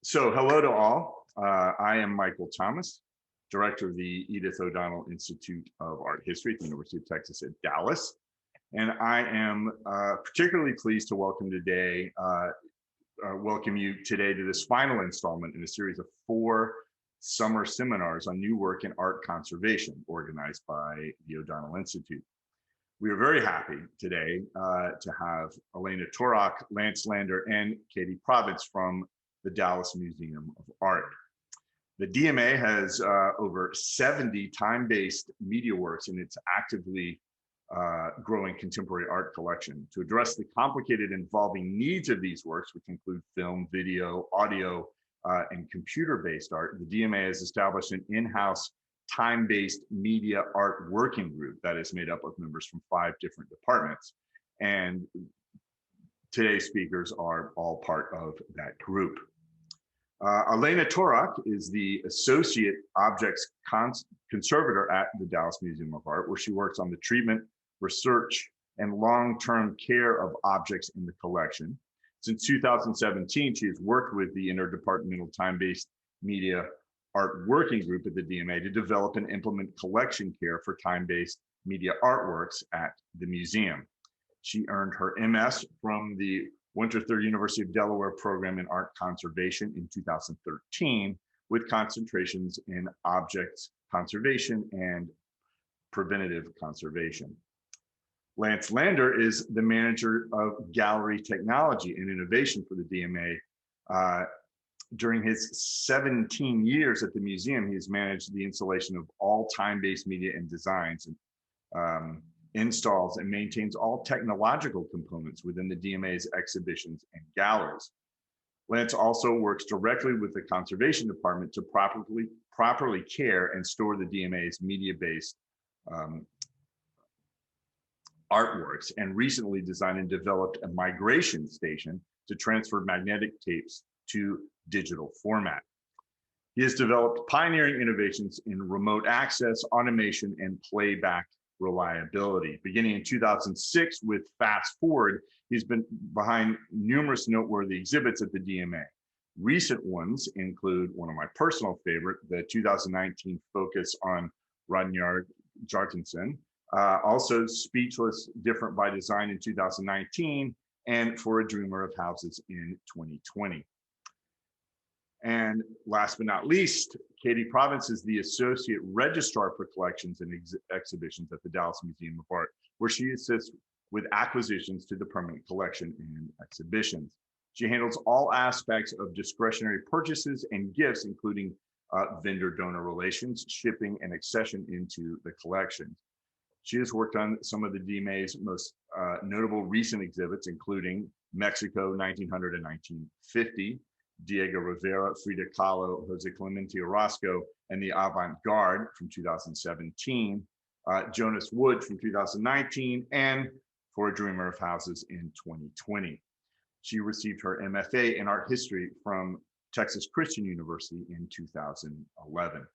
So hello to all. I am Michael Thomas, director of the Edith O'Donnell Institute of Art History at the University of Texas at Dallas. And I am particularly pleased to welcome you today to this final installment in a series of 4 summer seminars on new work in art conservation organized by the O'Donnell Institute. We are very happy today to have Elena Torok, Lance Lander, and Katie Province from the Dallas Museum of Art. The DMA has over 70 time-based media works in its actively growing contemporary art collection. To address the complicated and evolving needs of these works, which include film, video, audio, and computer-based art, the DMA has established an in-house time-based media art working group that is made up of members from 5 different departments. And today's speakers are all part of that group. Elena Torok is the Associate Objects Conservator at the Dallas Museum of Art, where she works on the treatment, research, and long-term care of objects in the collection. Since 2017, she has worked with the Interdepartmental Time-Based Media Art Working Group at the DMA to develop and implement collection care for time-based media artworks at the museum. She earned her MS from the Winterthur University of Delaware program in art conservation in 2013, with concentrations in objects conservation and preventative conservation. Lance Lander is the manager of gallery technology and innovation for the DMA. During his 17 years at the museum, he has managed the installation of all time-based media and designs, and installs and maintains all technological components within the DMA's exhibitions and galleries. Lance also works directly with the conservation department to properly care and store the DMA's media-based artworks, and recently designed and developed a migration station to transfer magnetic tapes to digital format. He has developed pioneering innovations in remote access, automation, and playback reliability. Beginning in 2006 with Fast Forward, he's been behind numerous noteworthy exhibits at the DMA. Recent ones include one of my personal favorite, the 2019 focus on Rodnyard Jarkensen, also Speechless, Different by Design in 2019, and For a Dreamer of Houses in 2020. And last but not least, Katie Province is the Associate Registrar for Collections and Exhibitions at the Dallas Museum of Art, where she assists with acquisitions to the permanent collection and exhibitions. She handles all aspects of discretionary purchases and gifts, including vendor-donor relations, shipping, and accession into the collections. She has worked on some of the DMA's most notable recent exhibits, including Mexico, 1900 and 1950, Diego Rivera, Frida Kahlo, Jose Clemente Orozco, and the Avant-Garde from 2017, Jonas Wood from 2019, and For a Dreamer of Houses in 2020. She received her MFA in art history from Texas Christian University in 2011.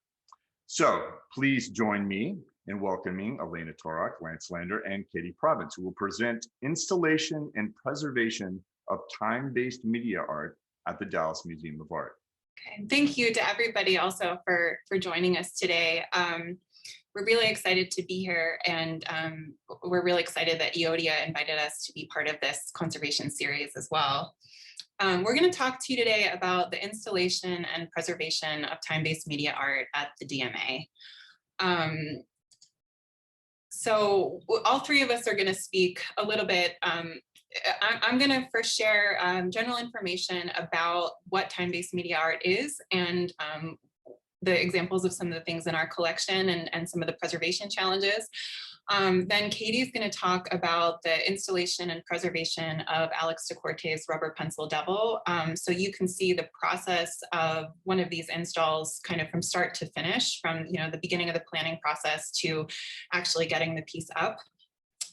So please join me in welcoming Elena Torok, Lance Lander, and Katie Province, who will present Installation and Preservation of Time-Based Media Art at the Dallas Museum of Art. Okay. Thank you to everybody also for joining us today. We're really excited to be here, and we're really excited that EODIAH invited us to be part of this conservation series as well. We're going to talk to you today about the installation and preservation of time-based media art at the DMA. So all 3 of us are going to speak a little bit. I'm going to first share general information about what time-based media art is, and the examples of some of the things in our collection and some of the preservation challenges. Then Katie's going to talk about the installation and preservation of Alex DeCourte's Rubber Pencil Devil. So you can see the process of one of these installs kind of from start to finish, from the beginning of the planning process to actually getting the piece up.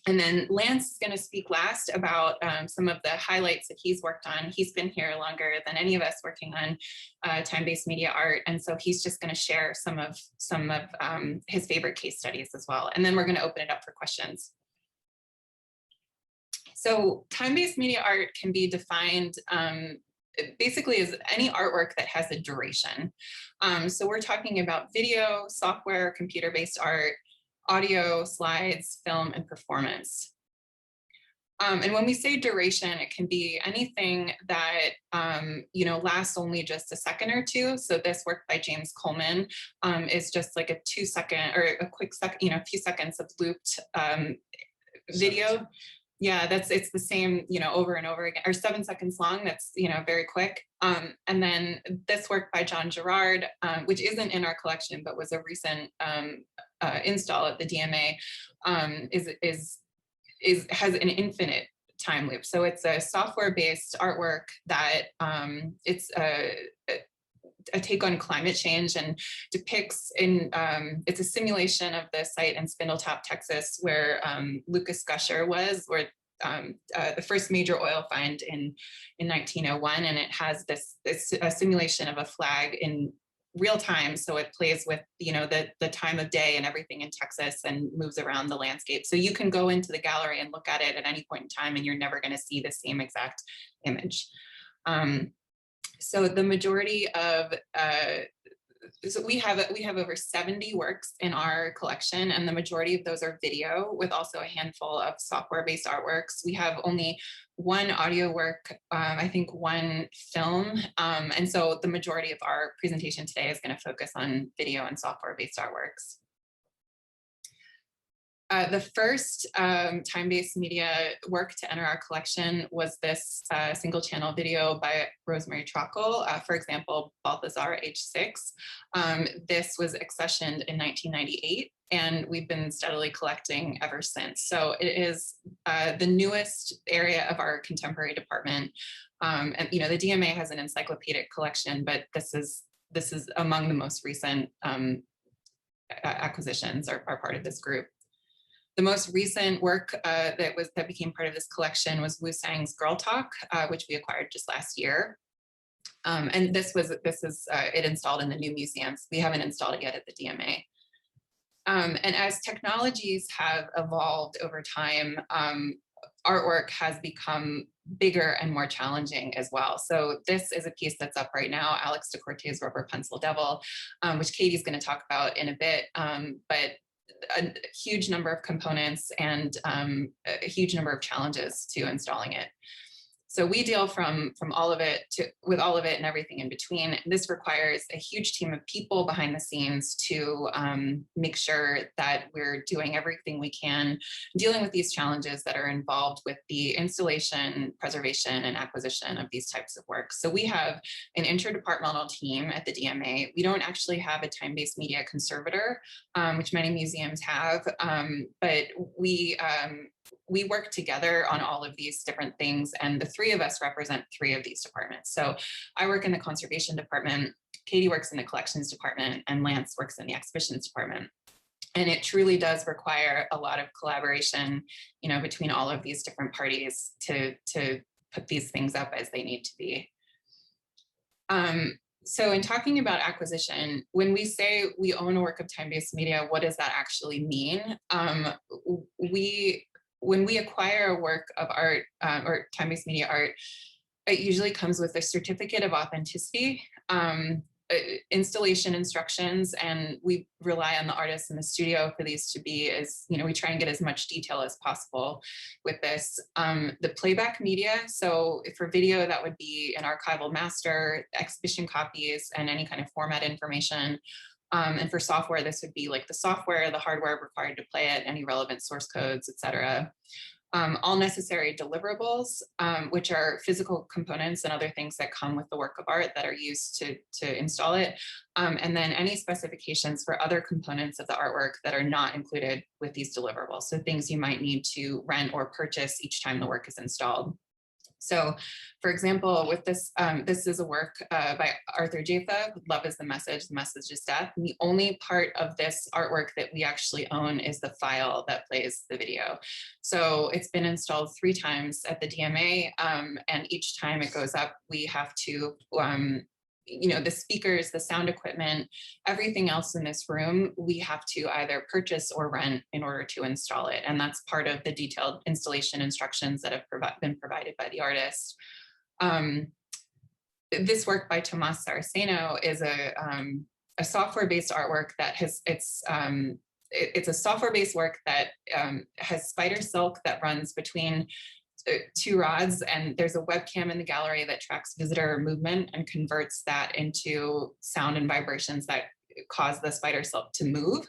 And then Lance is going to speak last about some of the highlights that he's worked on. He's been here longer than any of us working on time-based media art, and so he's just going to share some of his favorite case studies as well. And then we're going to open it up for questions. So time-based media art can be defined it basically is any artwork that has a duration. So we're talking about video, software, computer-based art, audio, slides, film, and performance. And when we say duration, it can be anything that, lasts only just a second or two. So this work by James Coleman is just like a 2-second or a quick second, a few seconds of looped video. Yeah, it's the same, over and over again, or 7 seconds long. That's, very quick. And then this work by John Gerard, which isn't in our collection, but was a recent install at the DMA, has an infinite time loop. So it's a software-based artwork that it's a take on climate change and depicts it's a simulation of the site in Spindletop, Texas, where Lucas Gusher was, where the first major oil find in 1901, and it has this a simulation of a flag in real time, so it plays with the time of day and everything in Texas and moves around the landscape. So you can go into the gallery and look at it at any point in time, and you're never going to see the same exact image. So the majority of so we have over 70 works in our collection, and the majority of those are video, with also a handful of software-based artworks. We have only one audio work, I think one film, and so the majority of our presentation today is going to focus on video and software-based artworks. The first time-based media work to enter our collection was this single channel video by Rosemary Trockle, for example, Balthazar, age 6. This was accessioned in 1998, and we've been steadily collecting ever since. So it is the newest area of our contemporary department. And the DMA has an encyclopedic collection, but this is among the most recent acquisitions are part of this group. The most recent work that became part of this collection was Wu Sang's Girl Talk, which we acquired just last year. And this is it installed in the new museums. We haven't installed it yet at the DMA. And as technologies have evolved over time, artwork has become bigger and more challenging as well. So this is a piece that's up right now, Alex de Cortez' Rubber Pencil Devil, which Katie's going to talk about in a bit. But a huge number of components and a huge number of challenges to installing it. So we deal from all of it with all of it and everything in between. This requires a huge team of people behind the scenes to make sure that we're doing everything we can, dealing with these challenges that are involved with the installation, preservation, and acquisition of these types of works. So we have an interdepartmental team at the DMA. We don't actually have a time-based media conservator, which many museums have, but we work together on all of these different things, and the three of us represent 3 of these departments. So I work in the conservation department, Katie works in the collections department, and Lance works in the exhibitions department. And it truly does require a lot of collaboration, between all of these different parties to put these things up as they need to be. So in talking about acquisition, when we say we own a work of time-based media, what does that actually mean? When we acquire a work of art or time-based media art, it usually comes with a certificate of authenticity, installation instructions, and we rely on the artists in the studio for these to be we try and get as much detail as possible with this. The playback media, so for video, that would be an archival master, exhibition copies, and any kind of format information. And for software, this would be like the software, the hardware required to play it, any relevant source codes, et cetera. All necessary deliverables, which are physical components and other things that come with the work of art that are used to install it. And then any specifications for other components of the artwork that are not included with these deliverables. So things you might need to rent or purchase each time the work is installed. So, for example, with this, this is a work by Arthur Jaffa, Love is the Message is Death. And the only part of this artwork that we actually own is the file that plays the video. So it's been installed 3 times at the DMA, and each time it goes up, we have to the speakers, the sound equipment, everything else in this room, we have to either purchase or rent in order to install it. And that's part of the detailed installation instructions that have been provided by the artist. this work by Tomas Saraceno is a software-based artwork that it's a software-based work that has spider silk that runs between two rods, and there's a webcam in the gallery that tracks visitor movement and converts that into sound and vibrations that cause the spider silk to move.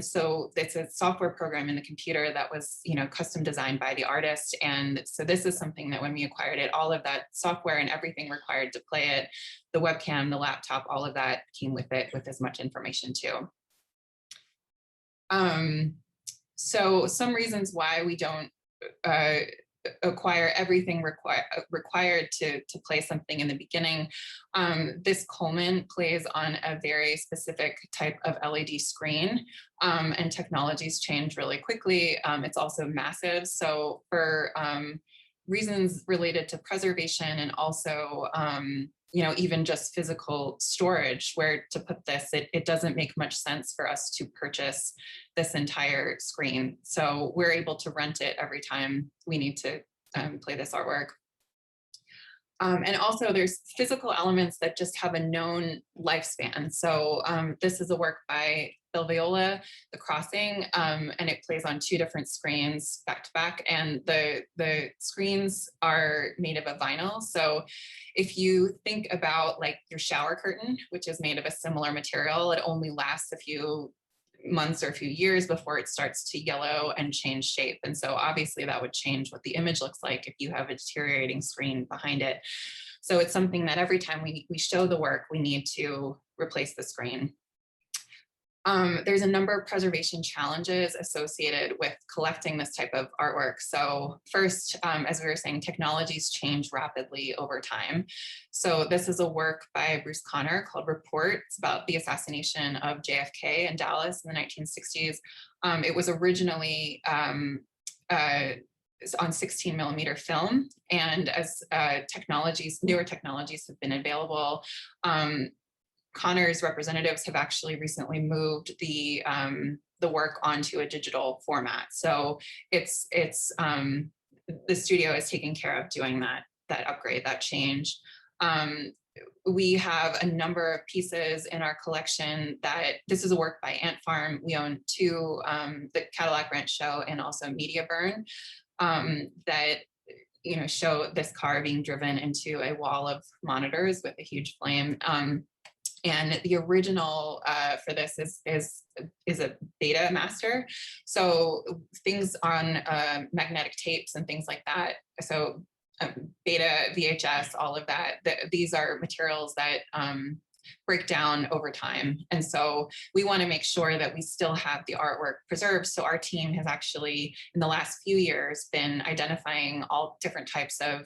So it's a software program in the computer that was, custom designed by the artist. And so this is something that when we acquired it, all of that software and everything required to play it, the webcam, the laptop, all of that came with it with as much information too. So some reasons why we don't acquire everything required to play something in the beginning. This Coleman plays on a very specific type of LED screen, and technologies change really quickly. It's also massive. So for reasons related to preservation and also even just physical storage, where to put this, it doesn't make much sense for us to purchase this entire screen. So we're able to rent it every time we need to play this artwork. And also there's physical elements that just have a known lifespan. So this is a work by Bill Viola, The Crossing, and it plays on 2 different screens back to back. And the screens are made of a vinyl. So if you think about like your shower curtain, which is made of a similar material, it only lasts a few months or a few years before it starts to yellow and change shape. And so obviously that would change what the image looks like if you have a deteriorating screen behind it. So it's something that every time we show the work, we need to replace the screen. There's a number of preservation challenges associated with collecting this type of artwork. So first, as we were saying, technologies change rapidly over time. So this is a work by Bruce Conner called Report. It's about the assassination of JFK in Dallas in the 1960s. It was originally on 16mm film. And as newer technologies have been available, Conner's representatives have actually recently moved the work onto a digital format. So the studio is taking care of doing that upgrade, that change. We have a number of pieces in our collection this is a work by Ant Farm. We own 2, the Cadillac Ranch Show and also Media Burn, that show this car being driven into a wall of monitors with a huge flame. And the original for this is a beta master. So things on magnetic tapes and things like that. So beta, VHS, all of that, these are materials that break down over time. And so we want to make sure that we still have the artwork preserved. So our team has actually, in the last few years, been identifying all different types of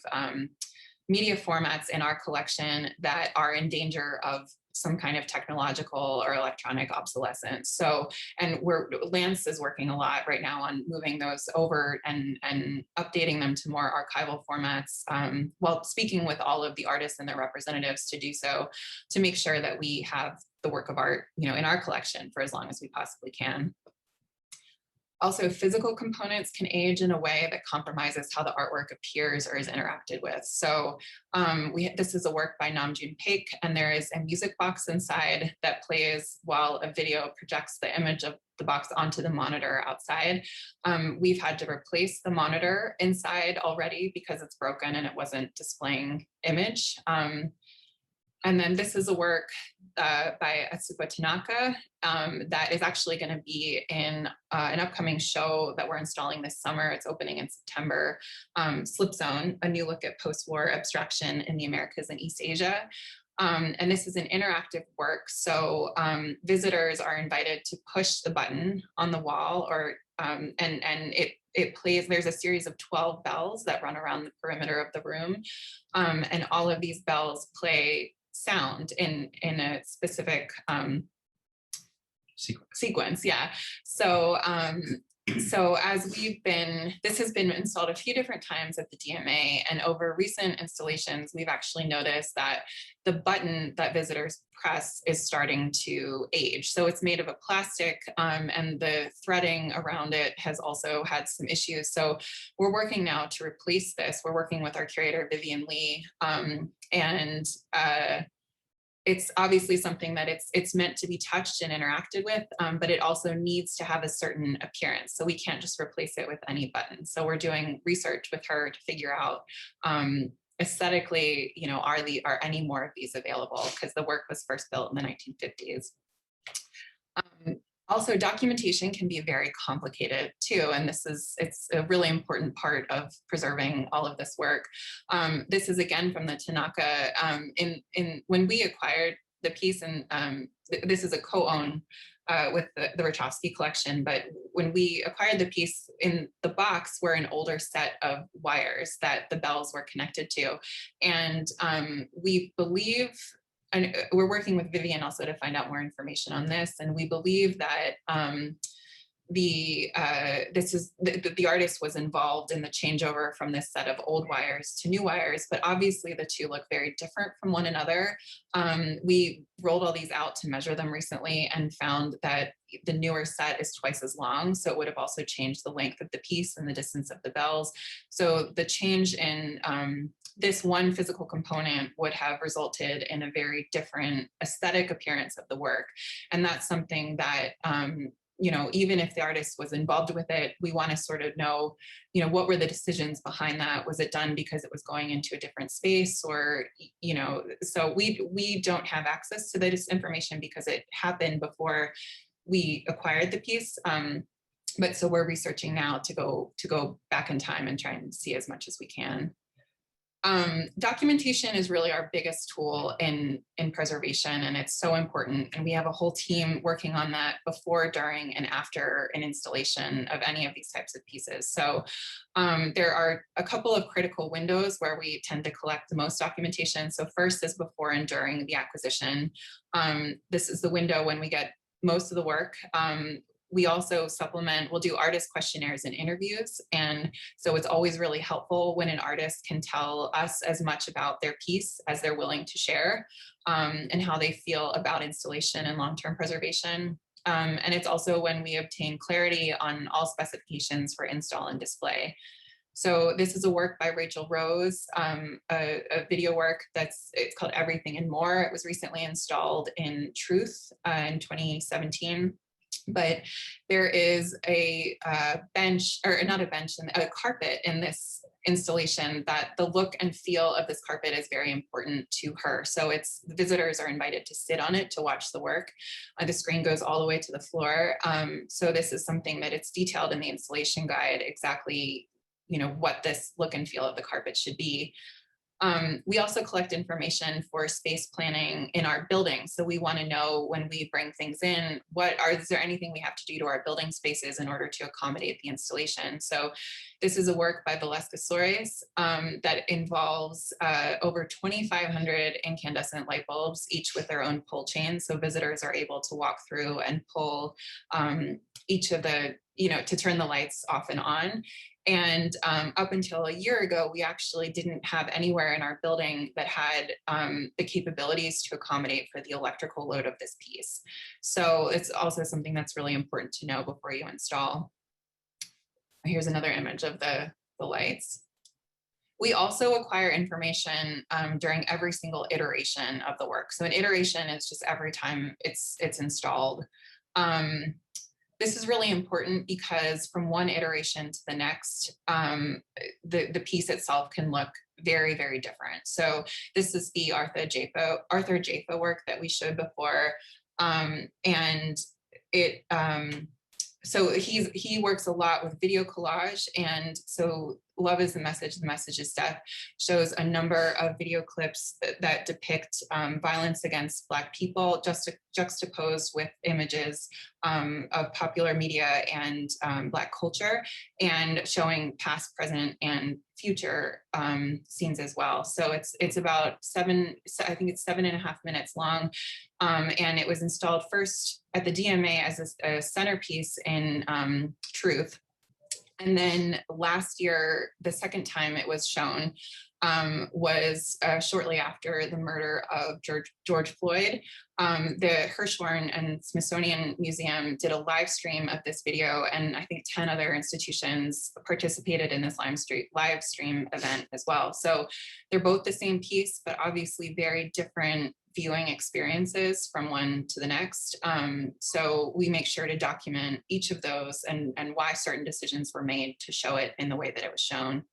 media formats in our collection that are in danger of some kind of technological or electronic obsolescence. So, and Lance is working a lot right now on moving those over and updating them to more archival formats, while speaking with all of the artists and their representatives to do so, to make sure that we have the work of art, in our collection for as long as we possibly can. Also, physical components can age in a way that compromises how the artwork appears or is interacted with. So this is a work by Namjoon Paik, and there is a music box inside that plays while a video projects the image of the box onto the monitor outside. We've had to replace the monitor inside already because it's broken and it wasn't displaying image. And then this is a work by Atsuko Tanaka that is actually going to be in an upcoming show that we're installing this summer. It's opening in September. Slip Zone, a new look at post-war abstraction in the Americas and East Asia. And this is an interactive work. So visitors are invited to push the button on the wall, or and it plays, there's a series of 12 bells that run around the perimeter of the room. And all of these bells play sound in a specific sequence. Yeah. So So as this has been installed a few different times at the DMA, and over recent installations, we've actually noticed that the button that visitors press is starting to age. So it's made of a plastic, and the threading around it has also had some issues. So we're working now to replace this. We're working with our curator, Vivian Lee, and it's obviously something that it's meant to be touched and interacted with, but it also needs to have a certain appearance. So we can't just replace it with any button. So we're doing research with her to figure out aesthetically, are any more of these available? Because the work was first built in the 1950s. Also, documentation can be very complicated too, and it's a really important part of preserving all of this work. This is again from the Tanaka. When we acquired the piece, and this is a co-own with the Rachofsky collection, but when we acquired the piece, in the box were an older set of wires that the bells were connected to, and we believe, and we're working with Vivian also to find out more information on this. And we believe that the artist was involved in the changeover from this set of old wires to new wires, but obviously the two look very different from one another. We rolled all these out to measure them recently and found that the newer set is twice as long. So it would have also changed the length of the piece and the distance of the bells. So the change in this one physical component would have resulted in a very different aesthetic appearance of the work. And that's something that, even if the artist was involved with it, we want to sort of know, what were the decisions behind that? Was it done because it was going into a different space, or, so we don't have access to this information because it happened before we acquired the piece. But so we're researching now to go back in time and try and see as much as we can. Documentation is really our biggest tool in preservation, and it's so important. And we have a whole team working on that before, during, and after an installation of any of these types of pieces. So there are a couple of critical windows where we tend to collect the most documentation. So first is before and during the acquisition. This is the window when we get most of the work. We also we'll do artist questionnaires and interviews. And so it's always really helpful when an artist can tell us as much about their piece as they're willing to share, and how they feel about installation and long-term preservation. And it's also when we obtain clarity on all specifications for install and display. So this is a work by Rachel Rose, a video work it's called Everything and More. It was recently installed in Truth in 2017. But there is a bench, or not a bench, a carpet in this installation that the look and feel of this carpet is very important to her. So visitors are invited to sit on it to watch the work. The screen goes all the way to the floor. So this is something that it's detailed in the installation guide, exactly, what this look and feel of the carpet should be. We also collect information for space planning in our building. So we want to know, when we bring things in, is there anything we have to do to our building spaces in order to accommodate the installation? So this is a work by Valeska Soares that involves over 2,500 incandescent light bulbs, each with their own pull chain. So visitors are able to walk through and pull each of the, to turn the lights off and on. And up until a year ago, we actually didn't have anywhere in our building that had the capabilities to accommodate for the electrical load of this piece. So it's also something that's really important to know before you install. Here's another image of the lights. We also acquire information during every single iteration of the work. So an iteration is just every time it's installed. This is really important because from one iteration to the next, the piece itself can look very, very different. So this is the Arthur Jaffa work that we showed before. And so he works a lot with video collage. And so Love is the Message is Death, shows a number of video clips that depict violence against Black people, just juxtaposed with images of popular media and Black culture, and showing past, present, and future scenes as well. So it's about I think it's 7.5 minutes long, and it was installed first at the DMA as a centerpiece in Truth. And then last year, the second time it was shown was shortly after the murder of George Floyd. The Hirshhorn and Smithsonian Museum did a live stream of this video, and I think 10 other institutions participated in this live stream event as well. So they're both the same piece, but obviously very different viewing experiences from one to the next. So we make sure to document each of those and why certain decisions were made to show it in the way that it was shown.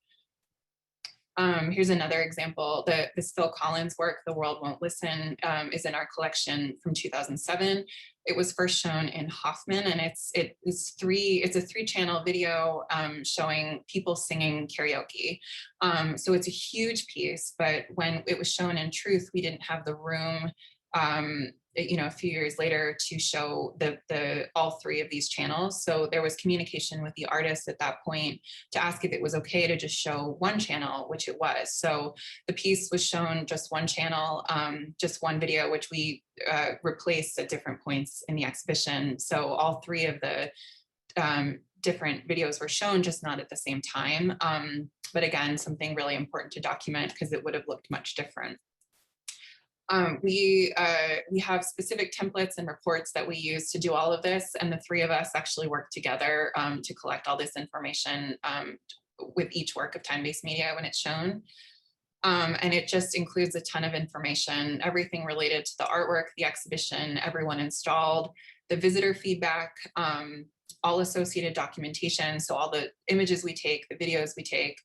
Here's another example. This Phil Collins work, The World Won't Listen, is in our collection from 2007. It was first shown in Hoffman, and it's a 3-channel video showing people singing karaoke. So it's a huge piece, but when it was shown in Truth, we didn't have the room a few years later to show all 3 of these channels. So there was communication with the artist at that point to ask if it was okay to just show one channel, which it was. So the piece was shown just one channel, just one video, which we replaced at different points in the exhibition. So all 3 of the different videos were shown, just not at the same time. But again, something really important to document because it would have looked much different. We have specific templates and reports that we use to do all of this, and the 3 of us actually work together to collect all this information with each work of time-based media when it's shown. And it just includes a ton of information, everything related to the artwork, the exhibition, everyone installed, the visitor feedback, all associated documentation, so all the images we take, the videos we take,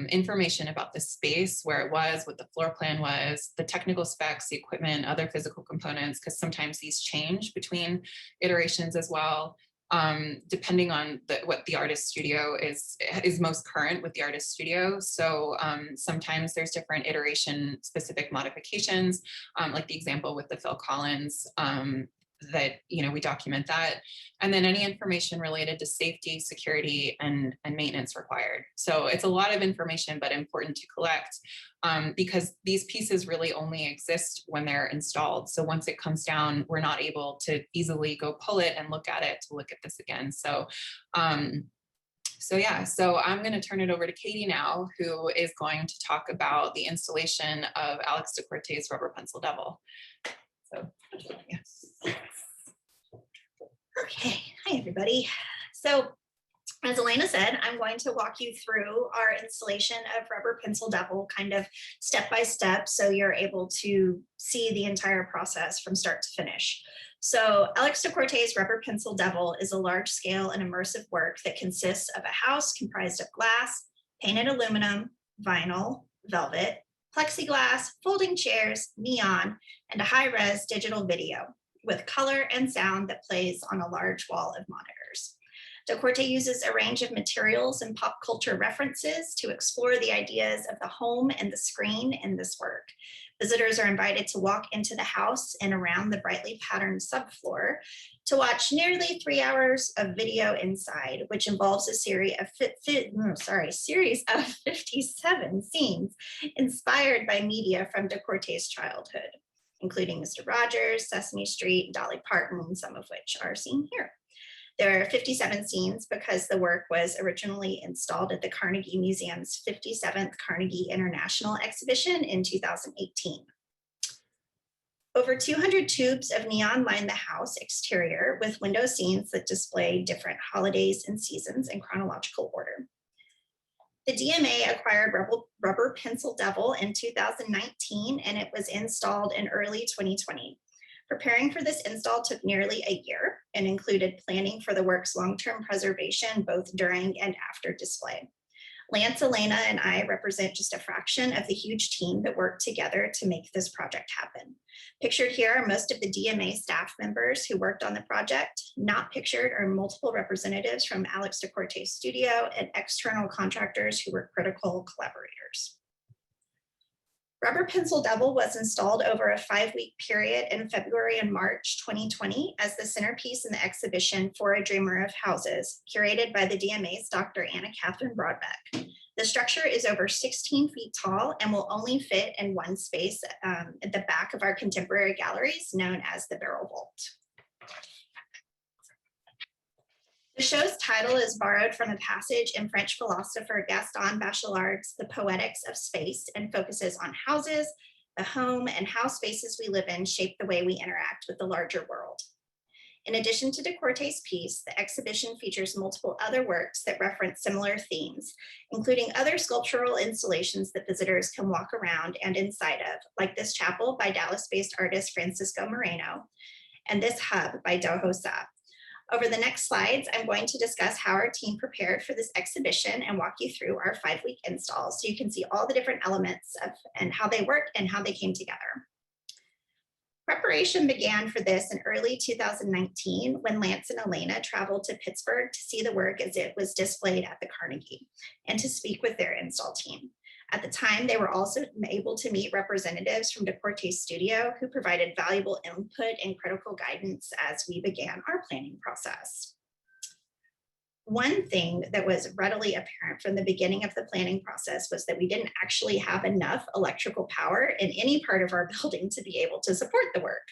information about the space, where it was, what the floor plan was, the technical specs, the equipment, other physical components, because sometimes these change between iterations as well, depending on what the artist studio is most current with the artist studio. So sometimes there's different iteration specific modifications, like the example with the Phil Collins, that we document that, and then any information related to safety, security, and maintenance required. So it's a lot of information, but important to collect because these pieces really only exist when they're installed. So once it comes down, we're not able to easily go pull it and look at it to look at this again. So so I'm going to turn it over to Katie now, who is going to talk about the installation of Alex DeCourte's Rubber Pencil Devil. So yes. Okay, hi everybody. So as Elena said, I'm going to walk you through our installation of Rubber Pencil Devil kind of step by step, so you're able to see the entire process from start to finish. So Alex DeCourte's Rubber Pencil Devil is a large scale and immersive work that consists of a house comprised of glass, painted aluminum, vinyl, velvet, plexiglass, folding chairs, neon, and a high-res digital video with color and sound that plays on a large wall of monitors. DeCourte uses a range of materials and pop culture references to explore the ideas of the home and the screen in this work. Visitors are invited to walk into the house and around the brightly patterned subfloor to watch nearly 3 hours of video inside, which involves a series of 57 scenes inspired by media from DeCourte's childhood, including Mr. Rogers, Sesame Street, Dolly Parton, some of which are seen here. There are 57 scenes because the work was originally installed at the Carnegie Museum's 57th Carnegie International Exhibition in 2018. Over 200 tubes of neon line the house exterior with window scenes that display different holidays and seasons in chronological order. The DMA acquired Rubber Pencil Devil in 2019, and it was installed in early 2020. Preparing for this install took nearly a year and included planning for the work's long-term preservation, both during and after display. Lance, Elena, and I represent just a fraction of the huge team that worked together to make this project happen. Pictured here are most of the DMA staff members who worked on the project. Not pictured are multiple representatives from Alex DeCorte's studio and external contractors who were critical collaborators. Rubber Pencil Devil was installed over a 5-week period in February and March 2020 as the centerpiece in the exhibition For a Dreamer of Houses, curated by the DMA's Dr. Anna Catherine Broadbeck. The structure is over 16 feet tall and will only fit in one space at the back of our contemporary galleries, known as the Barrel Vault. The show's title is borrowed from a passage in French philosopher Gaston Bachelard's The Poetics of Space and focuses on houses, the home, and how spaces we live in shape the way we interact with the larger world. In addition to DeCorte's piece, the exhibition features multiple other works that reference similar themes, including other sculptural installations that visitors can walk around and inside of, like this chapel by Dallas-based artist Francisco Moreno, and this hub by Doho Sa. Over the next slides, I'm going to discuss how our team prepared for this exhibition and walk you through our 5-week install so you can see all the different elements of and how they work and how they came together. Preparation began for this in early 2019 when Lance and Elena traveled to Pittsburgh to see the work as it was displayed at the Carnegie and to speak with their install team. At the time, they were also able to meet representatives from DeCorte's studio who provided valuable input and critical guidance as we began our planning process. One thing that was readily apparent from the beginning of the planning process was that we didn't actually have enough electrical power in any part of our building to be able to support the work.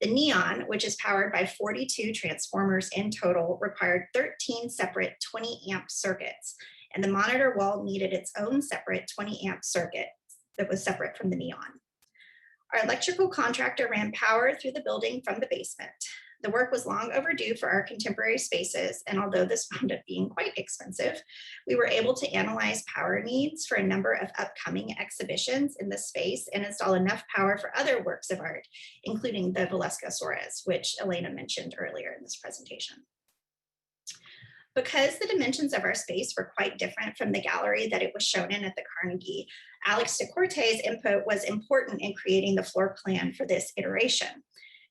The neon, which is powered by 42 transformers in total, required 13 separate 20-amp circuits, and the monitor wall needed its own separate 20-amp circuit that was separate from the neon. Our electrical contractor ran power through the building from the basement. The work was long overdue for our contemporary spaces, and although this wound up being quite expensive, we were able to analyze power needs for a number of upcoming exhibitions in the space and install enough power for other works of art, including the Valeska Suarez, which Elena mentioned earlier in this presentation. Because the dimensions of our space were quite different from the gallery that it was shown in at the Carnegie, Alex DeCorte's input was important in creating the floor plan for this iteration.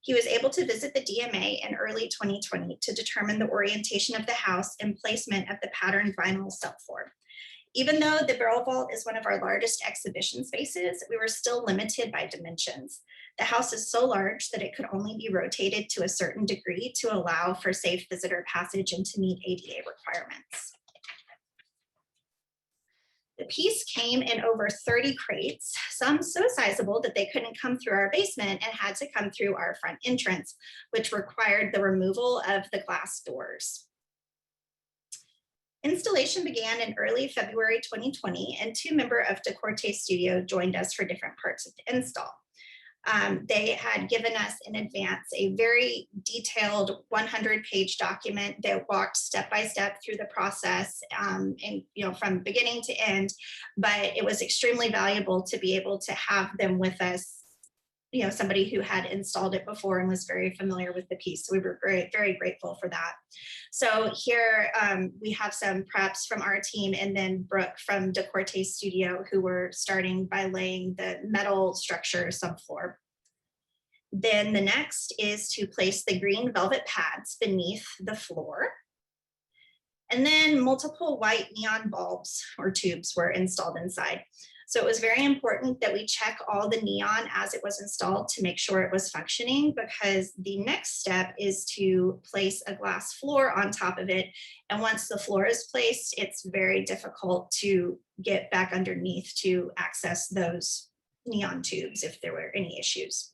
He was able to visit the DMA in early 2020 to determine the orientation of the house and placement of the patterned vinyl subfloor. Even though the Barrel Vault is one of our largest exhibition spaces, we were still limited by dimensions. The house is so large that it could only be rotated to a certain degree to allow for safe visitor passage and to meet ADA requirements. The piece came in over 30 crates, some so sizable that they couldn't come through our basement and had to come through our front entrance, which required the removal of the glass doors. Installation began in early February 2020, and 2 members of DeCorte's studio joined us for different parts of the install. They had given us in advance a very detailed 100-page document that walked step by step through the process and from beginning to end, but it was extremely valuable to be able to have them with us, somebody who had installed it before and was very familiar with the piece. So we were very, very grateful for that. So here we have some preps from our team and then Brooke from DeCorte's studio who were starting by laying the metal structure subfloor. Then the next is to place the green velvet pads beneath the floor. And then multiple white neon bulbs or tubes were installed inside. So it was very important that we check all the neon as it was installed to make sure it was functioning, because the next step is to place a glass floor on top of it. And once the floor is placed, it's very difficult to get back underneath to access those neon tubes if there were any issues.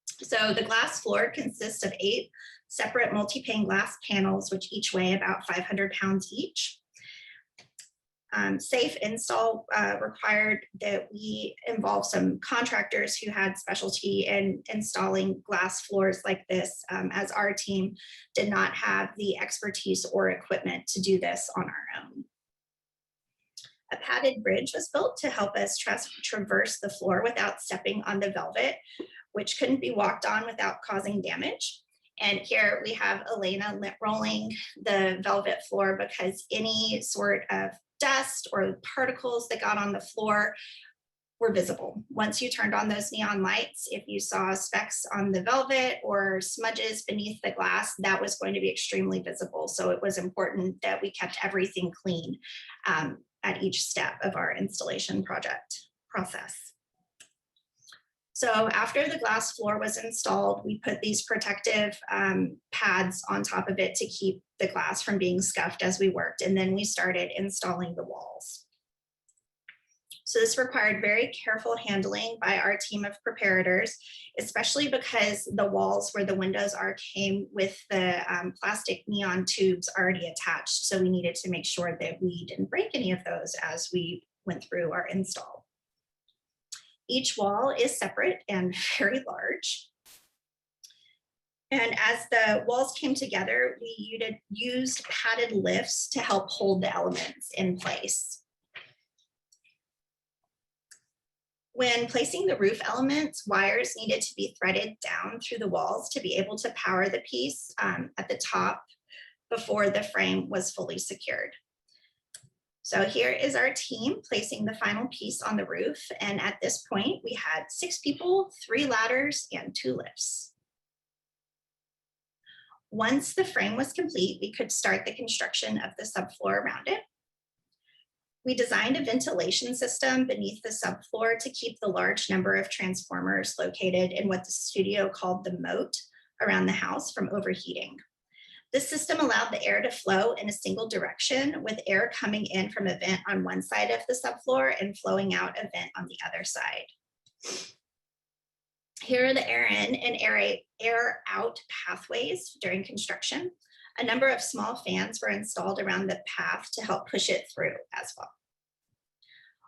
So the glass floor consists of 8 separate multi-pane glass panels, which each weigh about 500 pounds each. Safe install required that we involve some contractors who had specialty in installing glass floors like this, as our team did not have the expertise or equipment to do this on our own. A padded bridge was built to help us traverse the floor without stepping on the velvet, which couldn't be walked on without causing damage. And here we have Elena lint rolling the velvet floor because any sort of dust or particles that got on the floor were visible. Once you turned on those neon lights, if you saw specks on the velvet or smudges beneath the glass, that was going to be extremely visible. So it was important that we kept everything clean at each step of our installation process. So after the glass floor was installed, we put these protective pads on top of it to keep the glass from being scuffed as we worked. And then we started installing the walls. So this required very careful handling by our team of preparators, especially because the walls where the windows are came with the plastic neon tubes already attached. So we needed to make sure that we didn't break any of those as we went through our install. Each wall is separate and very large. And as the walls came together, we used padded lifts to help hold the elements in place. When placing the roof elements, wires needed to be threaded down through the walls to be able to power the piece at the top before the frame was fully secured. So here is our team placing the final piece on the roof. And at this point, we had 6 people, 3 ladders, and 2 lifts. Once the frame was complete, we could start the construction of the subfloor around it. We designed a ventilation system beneath the subfloor to keep the large number of transformers located in what the studio called the moat around the house from overheating. This system allowed the air to flow in a single direction, with air coming in from a vent on one side of the subfloor and flowing out a vent on the other side. Here are the air in and air out pathways during construction. A number of small fans were installed around the path to help push it through as well.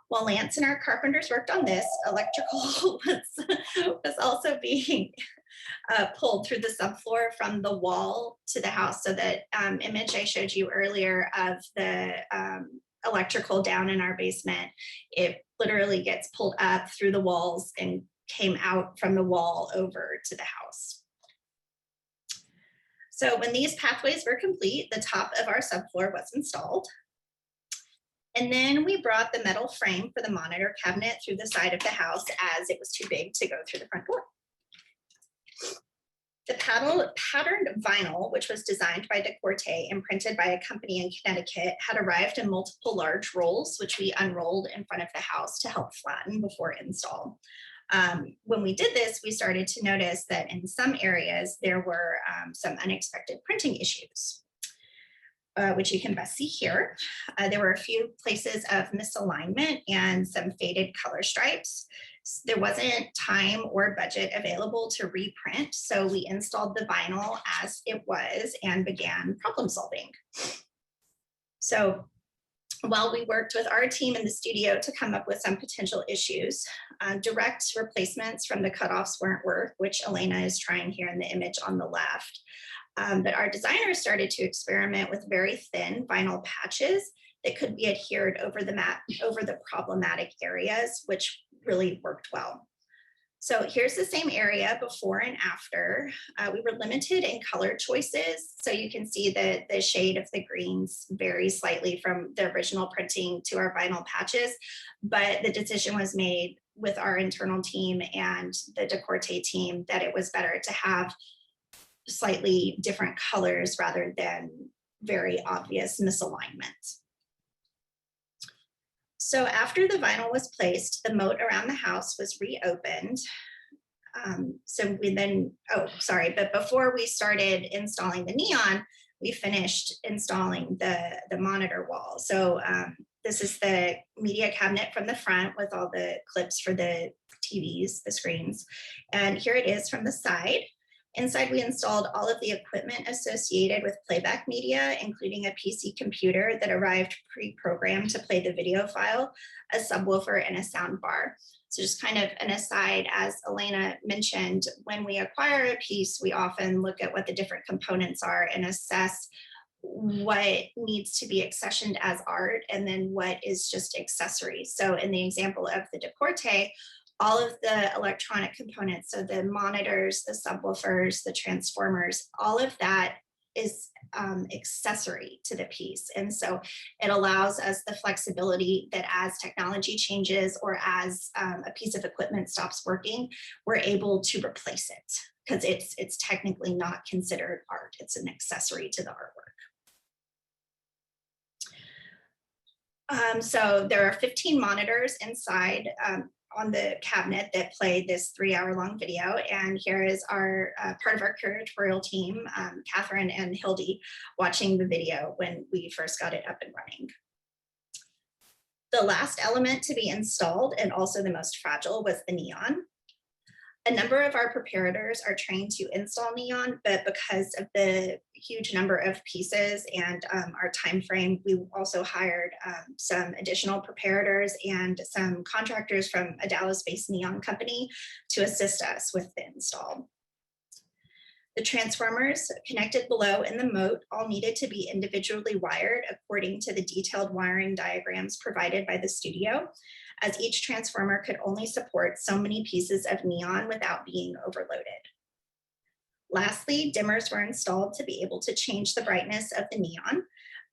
While Lance and our carpenters worked on this, electrical was also being pulled through the subfloor from the wall to the house. So that image I showed you earlier of the electrical down in our basement, it literally gets pulled up through the walls and came out from the wall over to the house. So when these pathways were complete, the top of our subfloor was installed. And then we brought the metal frame for the monitor cabinet through the side of the house as it was too big to go through the front door. The patterned vinyl, which was designed by Decorte and printed by a company in Connecticut, had arrived in multiple large rolls, which we unrolled in front of the house to help flatten before install. When we did this, we started to notice that in some areas there were some unexpected printing issues, which you can best see here. There were a few places of misalignment and some faded color stripes. There wasn't time or budget available to reprint, so we installed the vinyl as it was and began problem solving. So while we worked with our team in the studio to come up with some potential issues, direct replacements from the cutoffs weren't work, which Elena is trying here in the image on the left. But our designers started to experiment with very thin vinyl patches that could be adhered over the problematic areas, which really worked well. So here's the same area before and after. We were limited in color choices. So you can see that the shade of the greens varies slightly from the original printing to our vinyl patches, but the decision was made with our internal team and the Decorte team that it was better to have slightly different colors rather than very obvious misalignment. So after the vinyl was placed, the moat around the house was reopened. So we then, but before we started installing the neon, we finished installing the monitor wall. So this is the media cabinet from the front with all the clips for the TVs, the screens. And here it is from the side. Inside, we installed all of the equipment associated with playback media, including a PC computer that arrived pre-programmed to play the video file, a subwoofer, and a sound bar. So just kind of an aside, as Elena mentioned, when we acquire a piece, we often look at what the different components are and assess what needs to be accessioned as art and then what is just accessories. So in the example of the Decorte, all of the electronic components, so the monitors, the subwoofers, the transformers, all of that is accessory to the piece. And so it allows us the flexibility that as technology changes or as a piece of equipment stops working, we're able to replace it because it's technically not considered art. It's an accessory to the artwork. So there are 15 monitors inside on the cabinet that play this 3-hour-long video. And here is our part of our curatorial team, Catherine and Hildy, watching the video when we first got it up and running. The last element to be installed, and also the most fragile, was the neon. A number of our preparators are trained to install neon, but because of the huge number of pieces and our time frame, we also hired some additional preparators and some contractors from a Dallas-based neon company to assist us with the install. The transformers connected below in the moat all needed to be individually wired according to the detailed wiring diagrams provided by the studio, as each transformer could only support so many pieces of neon without being overloaded. Lastly, dimmers were installed to be able to change the brightness of the neon.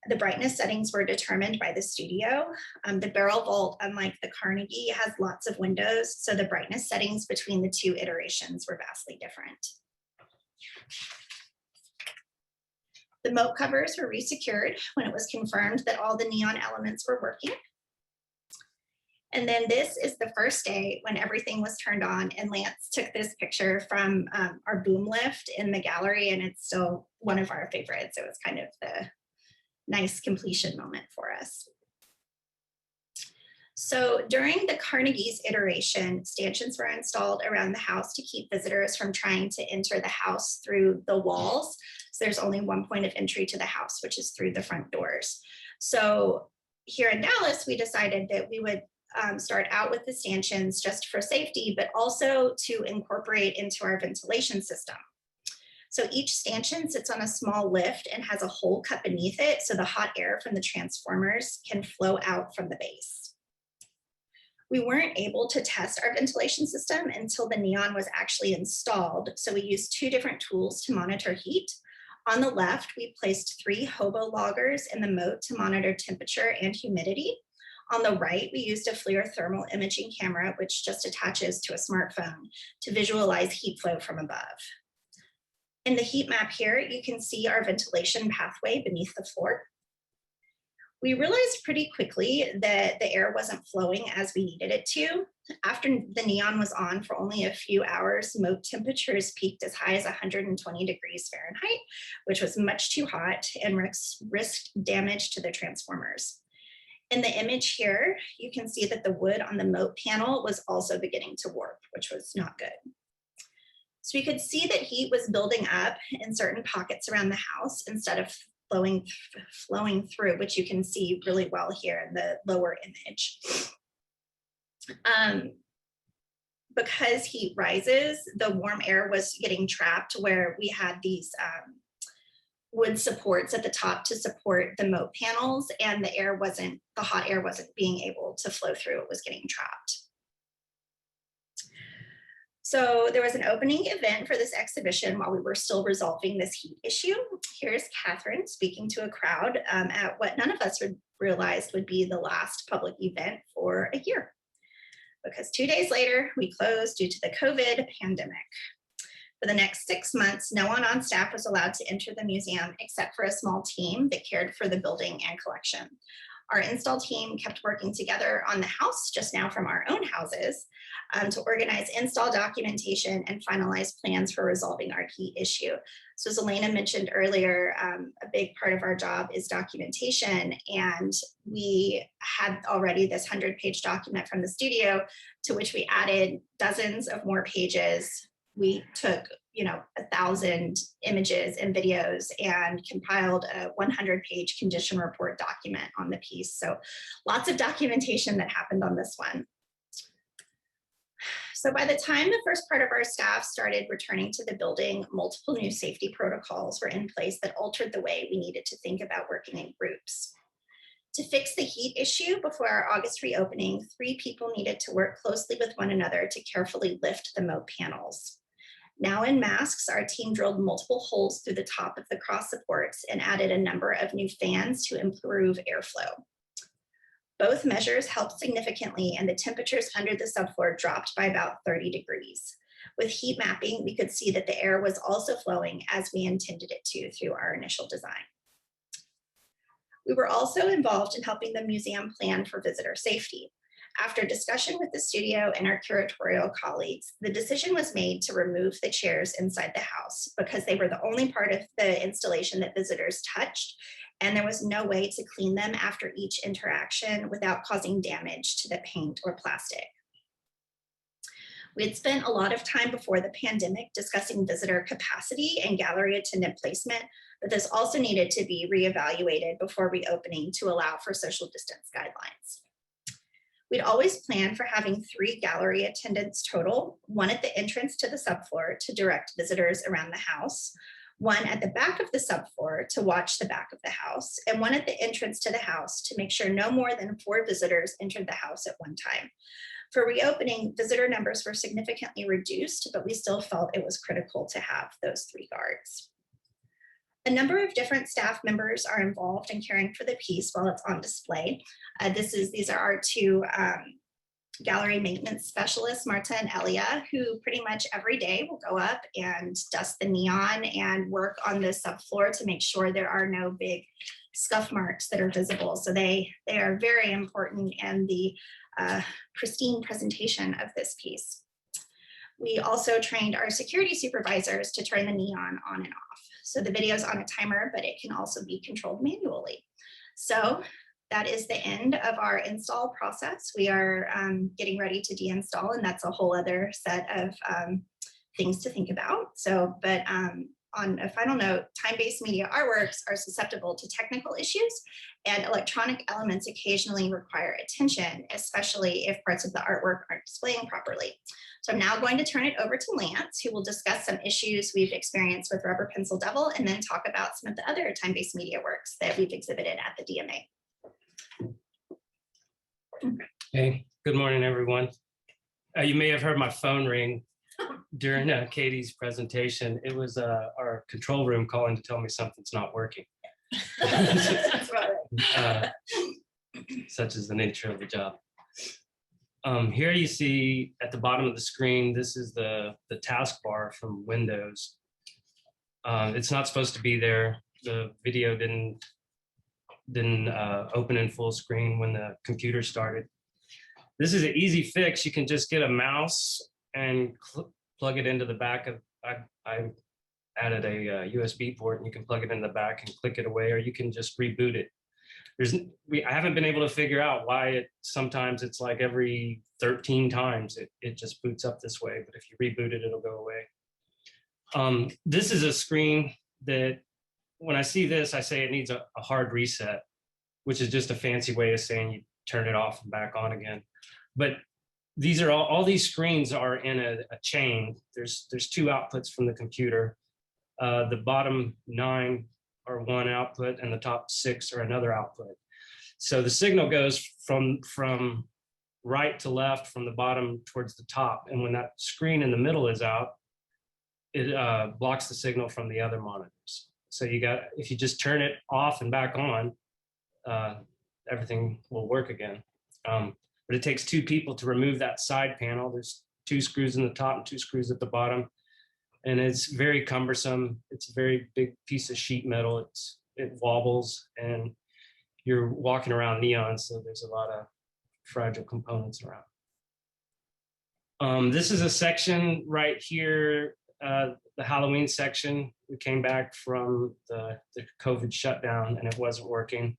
The brightness settings were determined by the studio. The barrel vault, unlike the Carnegie, has lots of windows, so the brightness settings between the two iterations were vastly different. The moat covers were resecured when it was confirmed that all the neon elements were working. And then this is the first day when everything was turned on, and Lance took this picture from our boom lift in the gallery, and it's still one of our favorites. It was kind of the nice completion moment for us. So during the Carnegie's iteration, stanchions were installed around the house to keep visitors from trying to enter the house through the walls. So there's only one point of entry to the house, which is through the front doors. So here in Dallas, we decided that we would start out with the stanchions just for safety, but also to incorporate into our ventilation system. So each stanchion sits on a small lift and has a hole cut beneath it, so the hot air from the transformers can flow out from the base. We weren't able to test our ventilation system until the neon was actually installed, so we used 2 different tools to monitor heat. On the left, we placed 3 hobo loggers in the moat to monitor temperature and humidity. On the right, we used a FLIR thermal imaging camera, which just attaches to a smartphone to visualize heat flow from above. In the heat map here, you can see our ventilation pathway beneath the floor. We realized pretty quickly that the air wasn't flowing as we needed it to. After the neon was on for only a few hours, moat temperatures peaked as high as 120 degrees Fahrenheit, which was much too hot and risked damage to the transformers. In the image here, you can see that the wood on the moat panel was also beginning to warp, which was not good. So you could see that heat was building up in certain pockets around the house instead of flowing through, which you can see really well here in the lower image. Because heat rises, the warm air was getting trapped where we had these wood supports at the top to support the moat panels, and the hot air wasn't being able to flow through, it was getting trapped. So there was an opening event for this exhibition while we were still resolving this heat issue. Here's Catherine speaking to a crowd at what none of us realized would be the last public event for a year, because 2 days later, we closed due to the COVID pandemic. For the next 6 months, no one on staff was allowed to enter the museum except for a small team that cared for the building and collection. Our install team kept working together on the house, just now from our own houses, to organize install documentation and finalize plans for resolving our heat issue. So as Elena mentioned earlier, a big part of our job is documentation, and we had already this 100-page document from the studio to which we added dozens of more pages. We took 1,000 images and videos and compiled a 100-page condition report document on the piece. So lots of documentation that happened on this one. So by the time the first part of our staff started returning to the building, multiple new safety protocols were in place that altered the way we needed to think about working in groups. To fix the heat issue before our August reopening, 3 people needed to work closely with one another to carefully lift the moat panels. Now in masks, our team drilled multiple holes through the top of the cross supports and added a number of new fans to improve airflow. Both measures helped significantly, and the temperatures under the subfloor dropped by about 30 degrees. With heat mapping, we could see that the air was also flowing as we intended it to through our initial design. We were also involved in helping the museum plan for visitor safety. After discussion with the studio and our curatorial colleagues, the decision was made to remove the chairs inside the house because they were the only part of the installation that visitors touched, and there was no way to clean them after each interaction without causing damage to the paint or plastic. We had spent a lot of time before the pandemic discussing visitor capacity and gallery attendant placement, but this also needed to be reevaluated before reopening to allow for social distance guidelines. We'd always planned for having 3 gallery attendants total, 1 at the entrance to the subfloor to direct visitors around the house, 1 at the back of the subfloor to watch the back of the house, and 1 at the entrance to the house to make sure no more than 4 visitors entered the house at one time. For reopening, visitor numbers were significantly reduced, but we still felt it was critical to have those 3 guards. A number of different staff members are involved in caring for the piece while it's on display. These are our 2 gallery maintenance specialists, Marta and Elia, who pretty much every day will go up and dust the neon and work on the subfloor to make sure there are no big scuff marks that are visible. So they are very important in the pristine presentation of this piece. We also trained our security supervisors to turn the neon on and off. So the video is on a timer, but it can also be controlled manually. So that is the end of our install process. We are getting ready to deinstall, and that's a whole other set of things to think about. So, but on a final note, time-based media artworks are susceptible to technical issues, and electronic elements occasionally require attention, especially if parts of the artwork aren't displaying properly. So I'm now going to turn it over to Lance, who will discuss some issues we've experienced with Rubber Pencil Devil, and then talk about some of the other time-based media works that we've exhibited at the DMA. Hey, good morning, everyone. You may have heard my phone ring during Katie's presentation. It was our control room calling to tell me something's not working. That's right. Such is the nature of the job. Here you see at the bottom of the screen, this is the taskbar from Windows. It's not supposed to be there. The video didn't open in full screen when the computer started. This is an easy fix. You can just get a mouse and plug it into the back of, I added a USB port, and you can plug it in the back and click it away, or you can just reboot it. I haven't been able to figure out why sometimes it's like every 13 times it just boots up this way, but if you reboot it, it'll go away. This is a screen that when I see this, I say it needs a hard reset, which is just a fancy way of saying you turn it off and back on again. But these are all these screens are in a chain. There's 2 outputs from the computer. The bottom 9 are one output, and the top 6 are another output. So the signal goes from right to left, from the bottom towards the top. And when that screen in the middle is out, it blocks the signal from the other monitors. So if you just turn it off and back on, everything will work again. But it takes 2 people to remove that side panel. There's 2 screws in the top and 2 screws at the bottom. And it's very cumbersome. It's a very big piece of sheet metal. It wobbles, and you're walking around neon, so there's a lot of fragile components around. This is a section right here, the Halloween section. We came back from the COVID shutdown, and it wasn't working.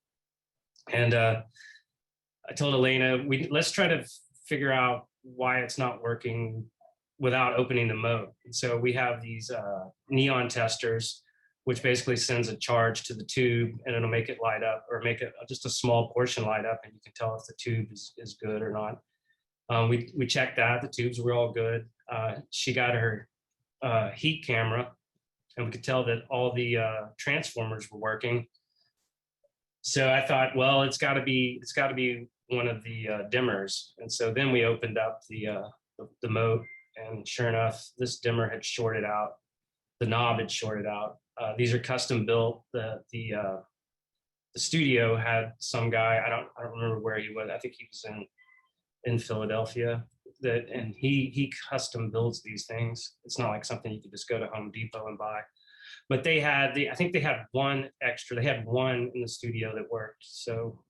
And I told Elena, let's try to figure out why it's not working without opening the mode. And so we have these neon testers, which basically sends a charge to the tube, and it'll make it light up, or make it just a small portion light up, and you can tell if the tube is good or not. We checked that. The tubes were all good. She got her heat camera, and we could tell that all the transformers were working. So I thought, well, it's got to be one of the dimmers. And so then we opened up the mode, And sure enough, this dimmer had shorted out. The knob had shorted out. These are custom built. The studio had some guy, I don't remember where he was. I think he was in Philadelphia. And he custom builds these things. It's not like something you could just go to Home Depot and buy. But I think they had one extra. They had one in the studio that worked. So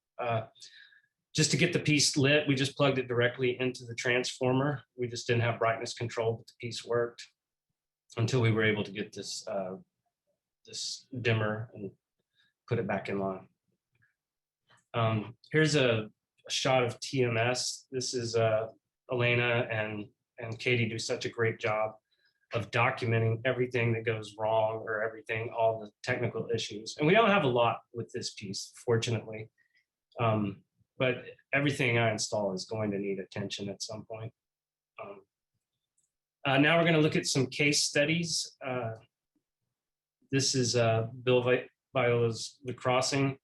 just to get the piece lit, we just plugged it directly into the transformer. We just didn't have brightness control, but the piece worked until we were able to get this this dimmer and put it back in line. Here's a shot of TMS. This is Elena and Katie do such a great job of documenting everything that goes wrong or everything, all the technical issues. And we don't have a lot with this piece, fortunately. But everything I install is going to need attention at some point. Now we're going to look at some case studies. This is Bill Viola's The Crossing.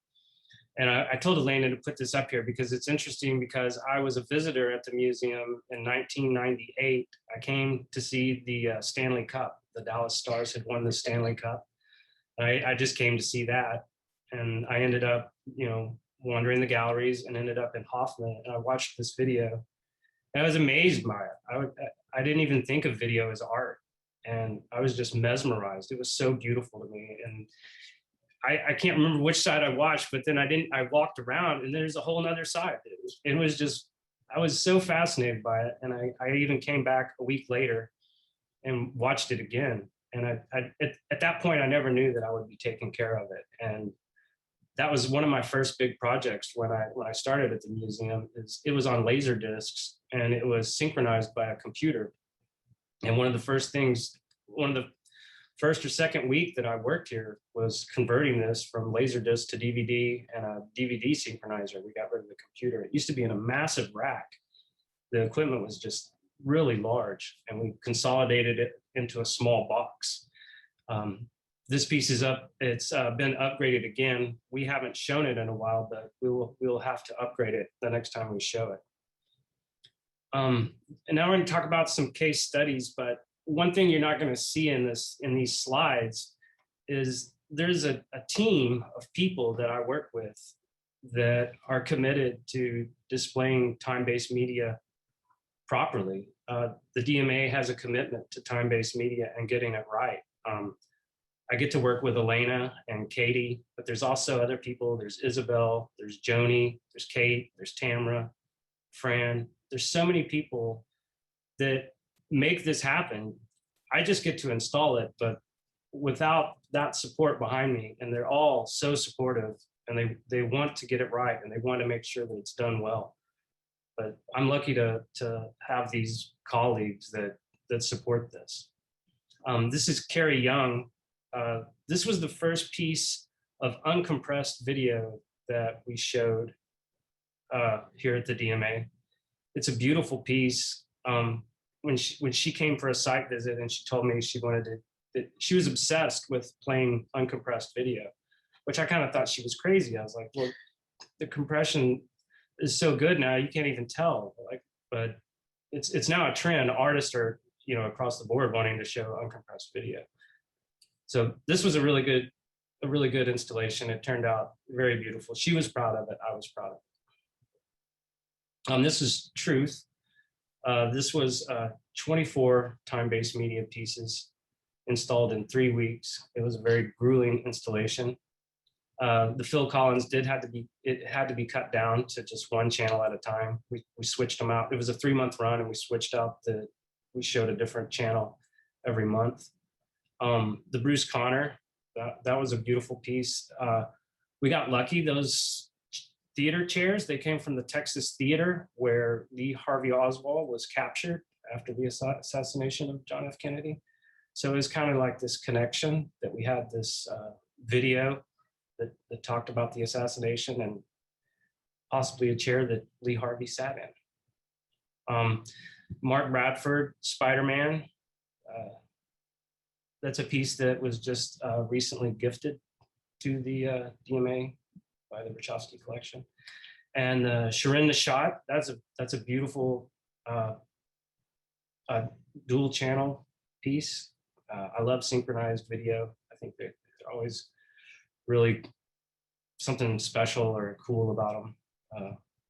And I told Elena to put this up here because it's interesting, because I was a visitor at the museum in 1998. I came to see the Stanley Cup. The Dallas Stars had won the Stanley Cup. I just came to see that. And I ended up, wandering the galleries and ended up in Hoffman. And I watched this video and I was amazed by it. I didn't even think of video as art. And I was just mesmerized. It was so beautiful to me. And I can't remember which side I watched, but then I walked around and there's a whole nother side. It was just, I was so fascinated by it. And I even came back a week later and watched it again. And at that point, I never knew that I would be taking care of it. And that was one of my first big projects when I started at the museum. It was on laser discs and it was synchronized by a computer. And one of the first or second week that I worked here was converting this from Laserdisc to DVD and a DVD synchronizer. We got rid of the computer. It used to be in a massive rack. The equipment was just really large and we consolidated it into a small box. This piece is up, it's been upgraded again. We haven't shown it in a while, but we'll have to upgrade it the next time we show it. And now we're going to talk about some case studies, but one thing you're not going to see in these slides is there's a team of people that I work with that are committed to displaying time-based media properly. The DMA has a commitment to time-based media and getting it right. I get to work with Elena and Katie, but there's also other people. There's Isabel, there's Joni, there's Kate, there's Tamara, Fran. There's so many people that make this happen. I just get to install it, but without that support behind me, and they're all so supportive and they want to get it right and they want to make sure that it's done well. But I'm lucky to have these colleagues that support this. This is Carrie Young. This was the first piece of uncompressed video that we showed here at the DMA. It's a beautiful piece. When she came for a site visit and she told me she was obsessed with playing uncompressed video, which I kind of thought she was crazy. I was like, well, the compression is so good now, you can't even tell. But it's now a trend. Artists are, across the board wanting to show uncompressed video. So this was a really good installation. It turned out very beautiful. She was proud of it. I was proud of it. This is Truth. This was 24 time-based media pieces installed in 3 weeks. It was a very grueling installation. The Phil Collins had to be cut down to just one channel at a time. We switched them out. It was a 3-month run and we switched out we showed a different channel every month. The Bruce Conner, that was a beautiful piece. We got lucky. Those theater chairs, they came from the Texas Theater where Lee Harvey Oswald was captured after the assassination of John F. Kennedy. So it was kind of like this connection that we had this video that talked about the assassination and possibly a chair that Lee Harvey sat in. Mark Bradford, Spider-Man. That's a piece that was just recently gifted to the DMA by the Wachowski collection. And Sharin the Shot, that's a beautiful a dual channel piece. I love synchronized video. I think they're always really something special or cool about them.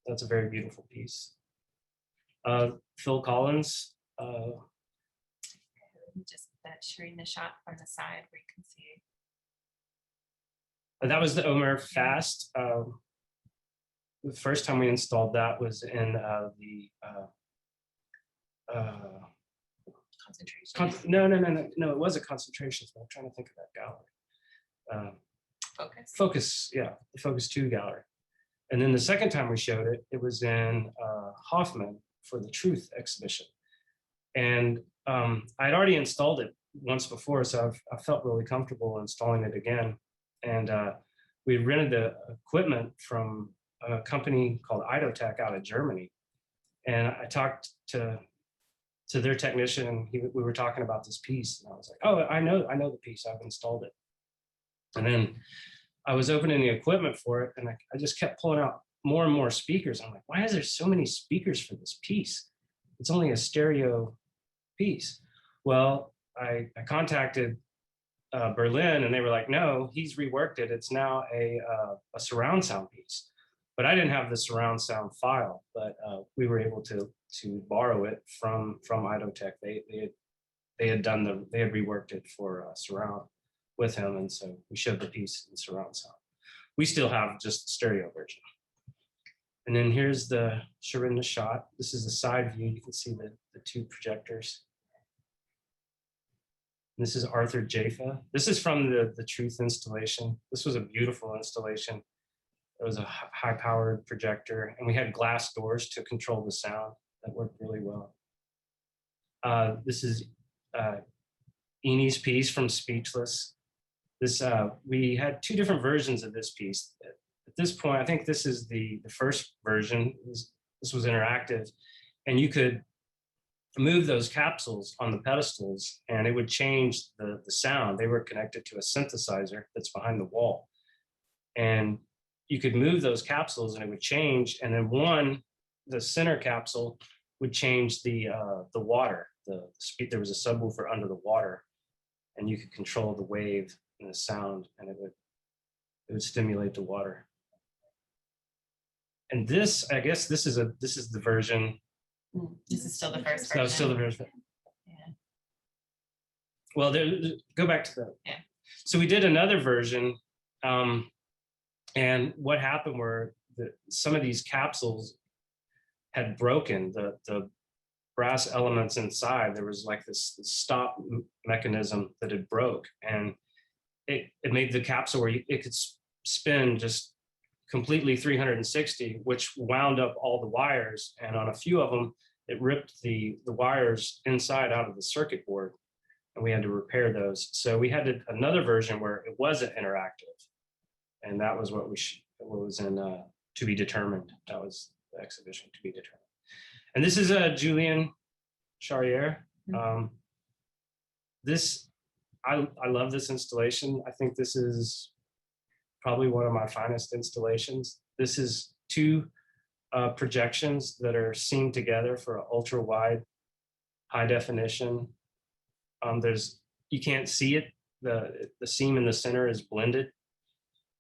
That's a very beautiful piece. Phil Collins. Just showing the shot from the side where you can see. That was the Omer Fast. The first time we installed that was in the Concentration. no, it was a concentration. So I'm trying to think of that gallery. Focus. Focus, yeah, the Focus 2 gallery. And then the second time we showed it, it was in Hoffman for the Truth exhibition. And I'd already installed it once before, so I felt really comfortable installing it again. And we rented the equipment from a company called EODIAH out of Germany. And I talked to their technician, and we were talking about this piece. And I was like, oh, I know the piece, I've installed it. And then I was opening the equipment for it, and I just kept pulling out more and more speakers. I'm like, why is there so many speakers for this piece? It's only a stereo piece. Well, I contacted Berlin, and they were like, no, he's reworked it. It's now a surround sound piece. But I didn't have the surround sound file, but we were able to borrow it from EODIAH. They had reworked it for surround with him, and so we showed the piece in surround sound. We still have just the stereo version. And then here's the Sharinda shot. This is the side view. You can see the two projectors. And this is Arthur Jaffa. This is from the Truth installation. This was a beautiful installation. It was a high-powered projector, and we had glass doors to control the sound. That worked really well. This is Eni's piece from Speechless. This we had two different versions of this piece. At this point, I think this is the first version. This was interactive, and you could move those capsules on the pedestals, and it would change the sound. They were connected to a synthesizer that's behind the wall, and you could move those capsules, and it would change. And then the center capsule would change the water. The speed. There was a subwoofer under the water, and you could control the wave and the sound, and it would stimulate the water. And this, I guess, this is the version. This is still the first version. No, still the version. Yeah. Well, go back to the. Yeah. So we did another version, and what happened were some of these capsules had broken. The brass elements inside, there was like this stop mechanism that had broke, and it made the capsule where it could spin just completely 360, which wound up all the wires. And on a few of them, it ripped the wires inside out of the circuit board, and we had to repair those. So we had another version where it wasn't interactive, and that was what was in To Be Determined. That was the exhibition, To Be Determined. And this is Julien Charrière. I love this installation. I think this is probably one of my finest installations. This is two projections that are seen together for an ultra wide, high definition. You can't see it. The seam in the center is blended,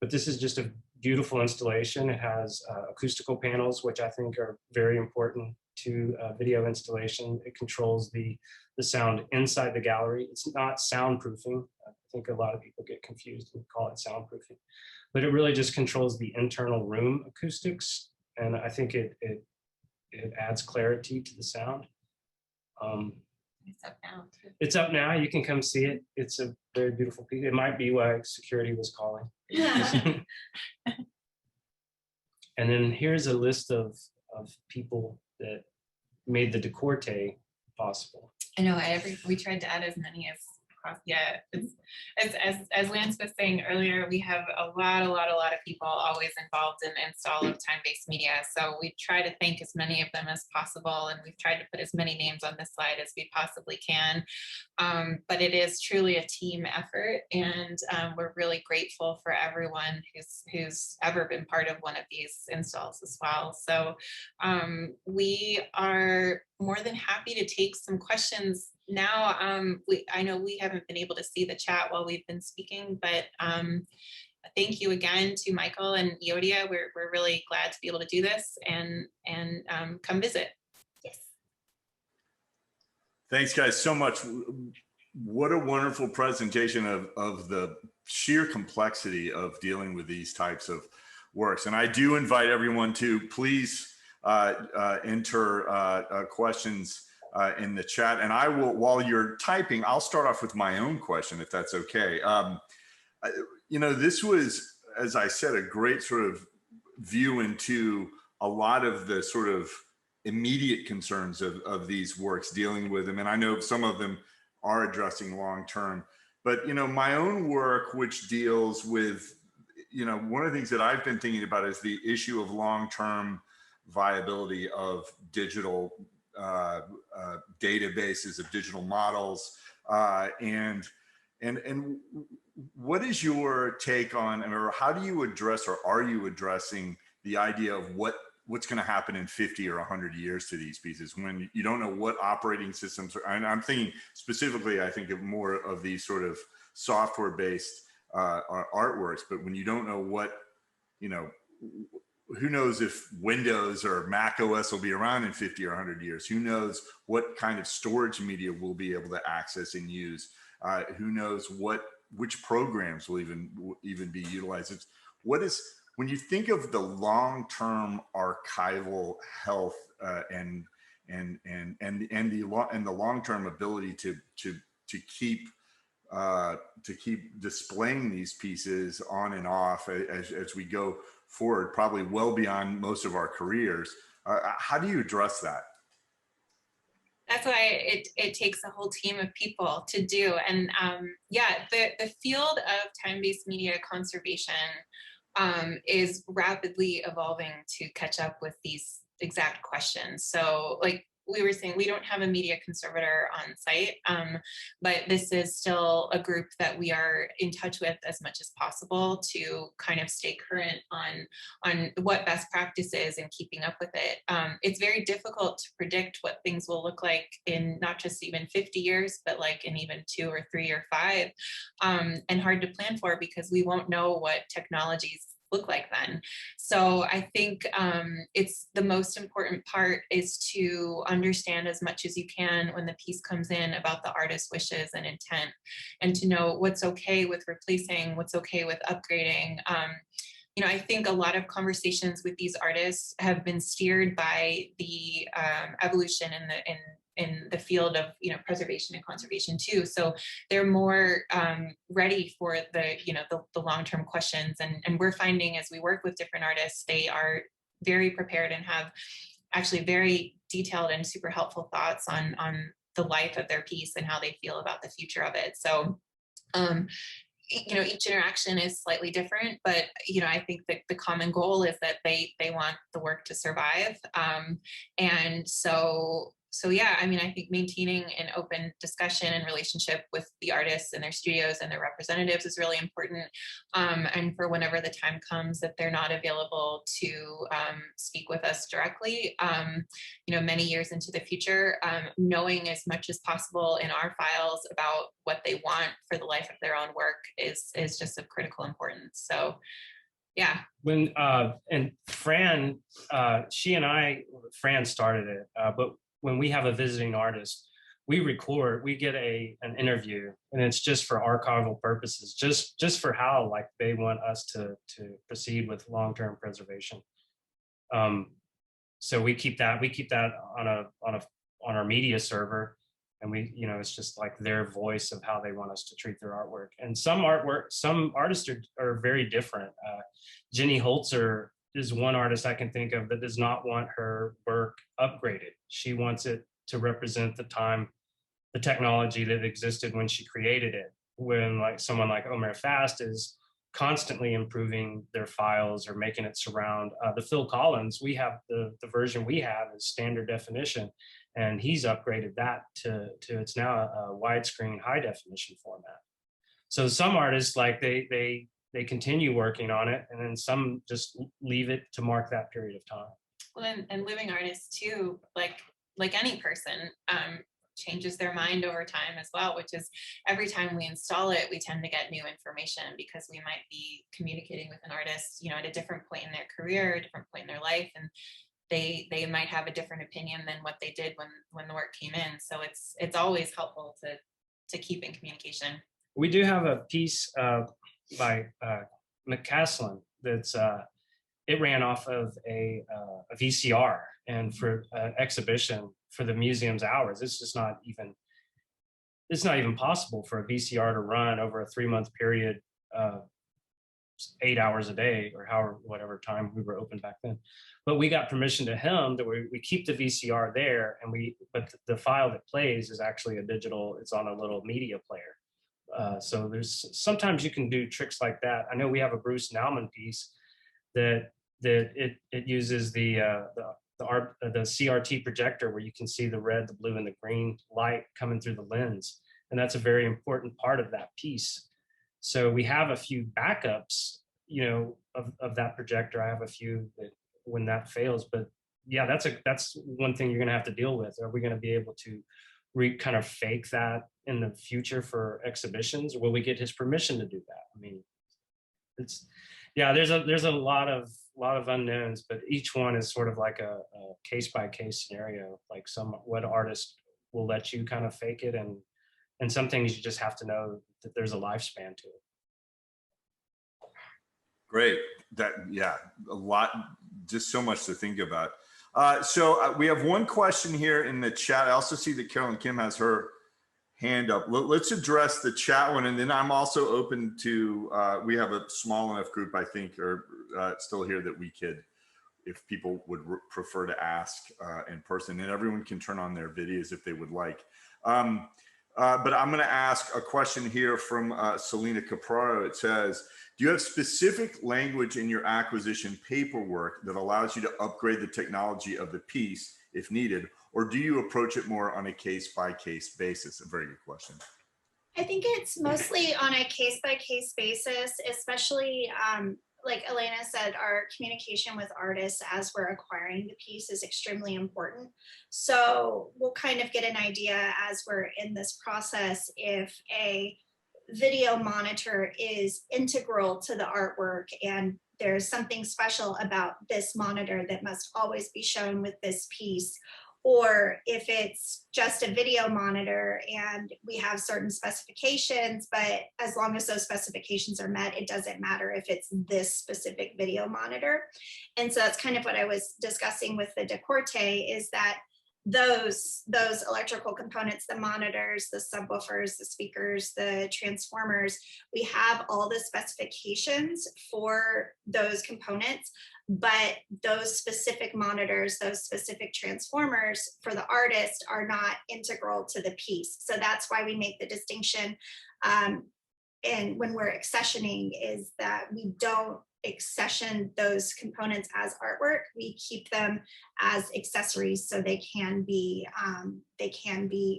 but this is just a beautiful installation. It has acoustical panels, which I think are very important to video installation. It controls the sound inside the gallery. It's not soundproofing. I think a lot of people get confused and call it soundproofing, but it really just controls the internal room acoustics. And I think it adds clarity to the sound. It's up now. It's up now. You can come see it. It's a very beautiful piece. It might be why security was calling. And then here's a list of people that made the decorte possible. I know we tried to add as many as Yeah, as Lance was saying earlier, we have a lot of people always involved in the install of time-based media. So we try to thank as many of them as possible, and we've tried to put as many names on this slide as we possibly can. But it is truly a team effort, and we're really grateful for everyone who's ever been part of one of these installs as well. So we are more than happy to take some questions now. I know we haven't been able to see the chat while we've been speaking, but thank you again to Michael and EODIAH. We're really glad to be able to do this and come visit. Yes. Thanks, guys, so much. What a wonderful presentation of the sheer complexity of dealing with these types of works. And I do invite everyone to please enter questions in the chat. And I will, while you're typing, I'll start off with my own question, if that's okay. You know, this was, as I said, a great sort of view into a lot of the sort of immediate concerns of these works, dealing with them. And I know some of them are addressing long-term, but, you know, my own work, which deals with, you know, one of the things that I've been thinking about is the issue of long-term viability of digital databases, of digital models, and what is your take on, or how do you address, or are you addressing the idea of what's going to happen in 50 or 100 years to these pieces when you don't know what operating systems are? And I'm thinking specifically, I think of more of these sort of software-based artworks, but when you don't know what, you know, who knows if Windows or Mac OS will be around in 50 or 100 years? Who knows what kind of storage media we'll be able to access and use? Who knows which programs will even be utilized? It's, when you think of the long-term archival health and the long-term ability to keep displaying these pieces on and off as we go forward, probably well beyond most of our careers. How do you address that? That's why it takes a whole team of people to do. And yeah, the field of time-based media conservation is rapidly evolving to catch up with these exact questions. So like we were saying, we don't have a media conservator on site, but this is still a group that we are in touch with as much as possible to kind of stay current on what best practice is and keeping up with it. It's very difficult to predict what things will look like in not just even 50 years, but like in even 2 or 3 or 5, and hard to plan for because we won't know what technologies look like then. So I think it's the most important part is to understand as much as you can when the piece comes in about the artist's wishes and intent, and to know what's okay with replacing, what's okay with upgrading. You know, I think a lot of conversations with these artists have been steered by the evolution in the field of, you know, preservation and conservation too. So they're more ready for the, you know, the long-term questions. And we're finding as we work with different artists, they are very prepared and have actually very detailed and super helpful thoughts on the life of their piece and how they feel about the future of it. So, you know, each interaction is slightly different, but, you know, I think that the common goal is that they want the work to survive. And so yeah, I mean, I think maintaining an open discussion and relationship with the artists and their studios and their representatives is really important. And for whenever the time comes that they're not available to speak with us directly, you know, many years into the future, knowing as much as possible in our files about what they want for the life of their own work is just of critical importance. So yeah. When and Fran, Fran started it, but when we have a visiting artist, we get an interview, and it's just for archival purposes, just for how like they want us to proceed with long-term preservation. So we keep that on our media server, and we, you know, it's just like their voice of how they want us to treat their artwork. And some artists are very different. Jenny Holzer is one artist I can think of that does not want her work upgraded. She wants it to represent the time the technology that existed when she created it. When like someone like Omer Fast is constantly improving their files or making it surround. The Phil Collins, we have the version we have is standard definition, and he's upgraded that to it's now a widescreen high definition format. So some artists, like they continue working on it, and then some just leave it to mark that period of time. Well, and living artists too, like any person, changes their mind over time as well, which is every time we install it, we tend to get new information because we might be communicating with an artist, you know, at a different point in their career, a different point in their life, and they might have a different opinion than what they did when the work came in. So it's always helpful to keep in communication. We do have a piece by McCaslin that's it ran off of a VCR, and for an exhibition for the museum's hours, it's just not even possible for a VCR to run over a 3-month period, 8 hours a day, or whatever time we were open back then. But we got permission to him that we keep the VCR there, but the file that plays is actually a digital, it's on a little media player. So there's sometimes you can do tricks like that. I know we have a Bruce Nauman piece that it uses the CRT projector, where you can see the red, the blue, and the green light coming through the lens. And that's a very important part of that piece. So we have a few backups, you know, of that projector. I have a few that when that fails, but yeah, that's one thing you're gonna have to deal with. Are we gonna be able to kind of fake that in the future for exhibitions? Will we get his permission to do that? I mean, there's a lot of unknowns, but each one is sort of like a case-by-case scenario. Like what artist will let you kind of fake it, and some things you just have to know that there's a lifespan to it. Great. A lot, just so much to think about. So we have one question here in the chat. I also see that Carolyn Kim has her hand up. Let's address the chat one, and then I'm also open to, we have a small enough group, I think, or still here that we could, if people would prefer to ask in person, and everyone can turn on their videos if they would like. But I'm going to ask a question here from Selena Capraro. It says, do you have specific language in your acquisition paperwork that allows you to upgrade the technology of the piece if needed, or do you approach it more on a case-by-case basis? A very good question. I think it's mostly on a case-by-case basis, especially like Elena said, our communication with artists as we're acquiring the piece is extremely important. So we'll kind of get an idea as we're in this process if a video monitor is integral to the artwork and there's something special about this monitor that must always be shown with this piece, or if it's just a video monitor and we have certain specifications, but as long as those specifications are met, it doesn't matter if it's this specific video monitor. And so that's kind of what I was discussing with the Decorte, is that those electrical components, the monitors, the subwoofers, the speakers, the transformers, we have all the specifications for those components, but those specific monitors, those specific transformers for the artist are not integral to the piece. So that's why we make the distinction. And when we're accessioning, is that we don't accession those components as artwork. We keep them as accessories so they can be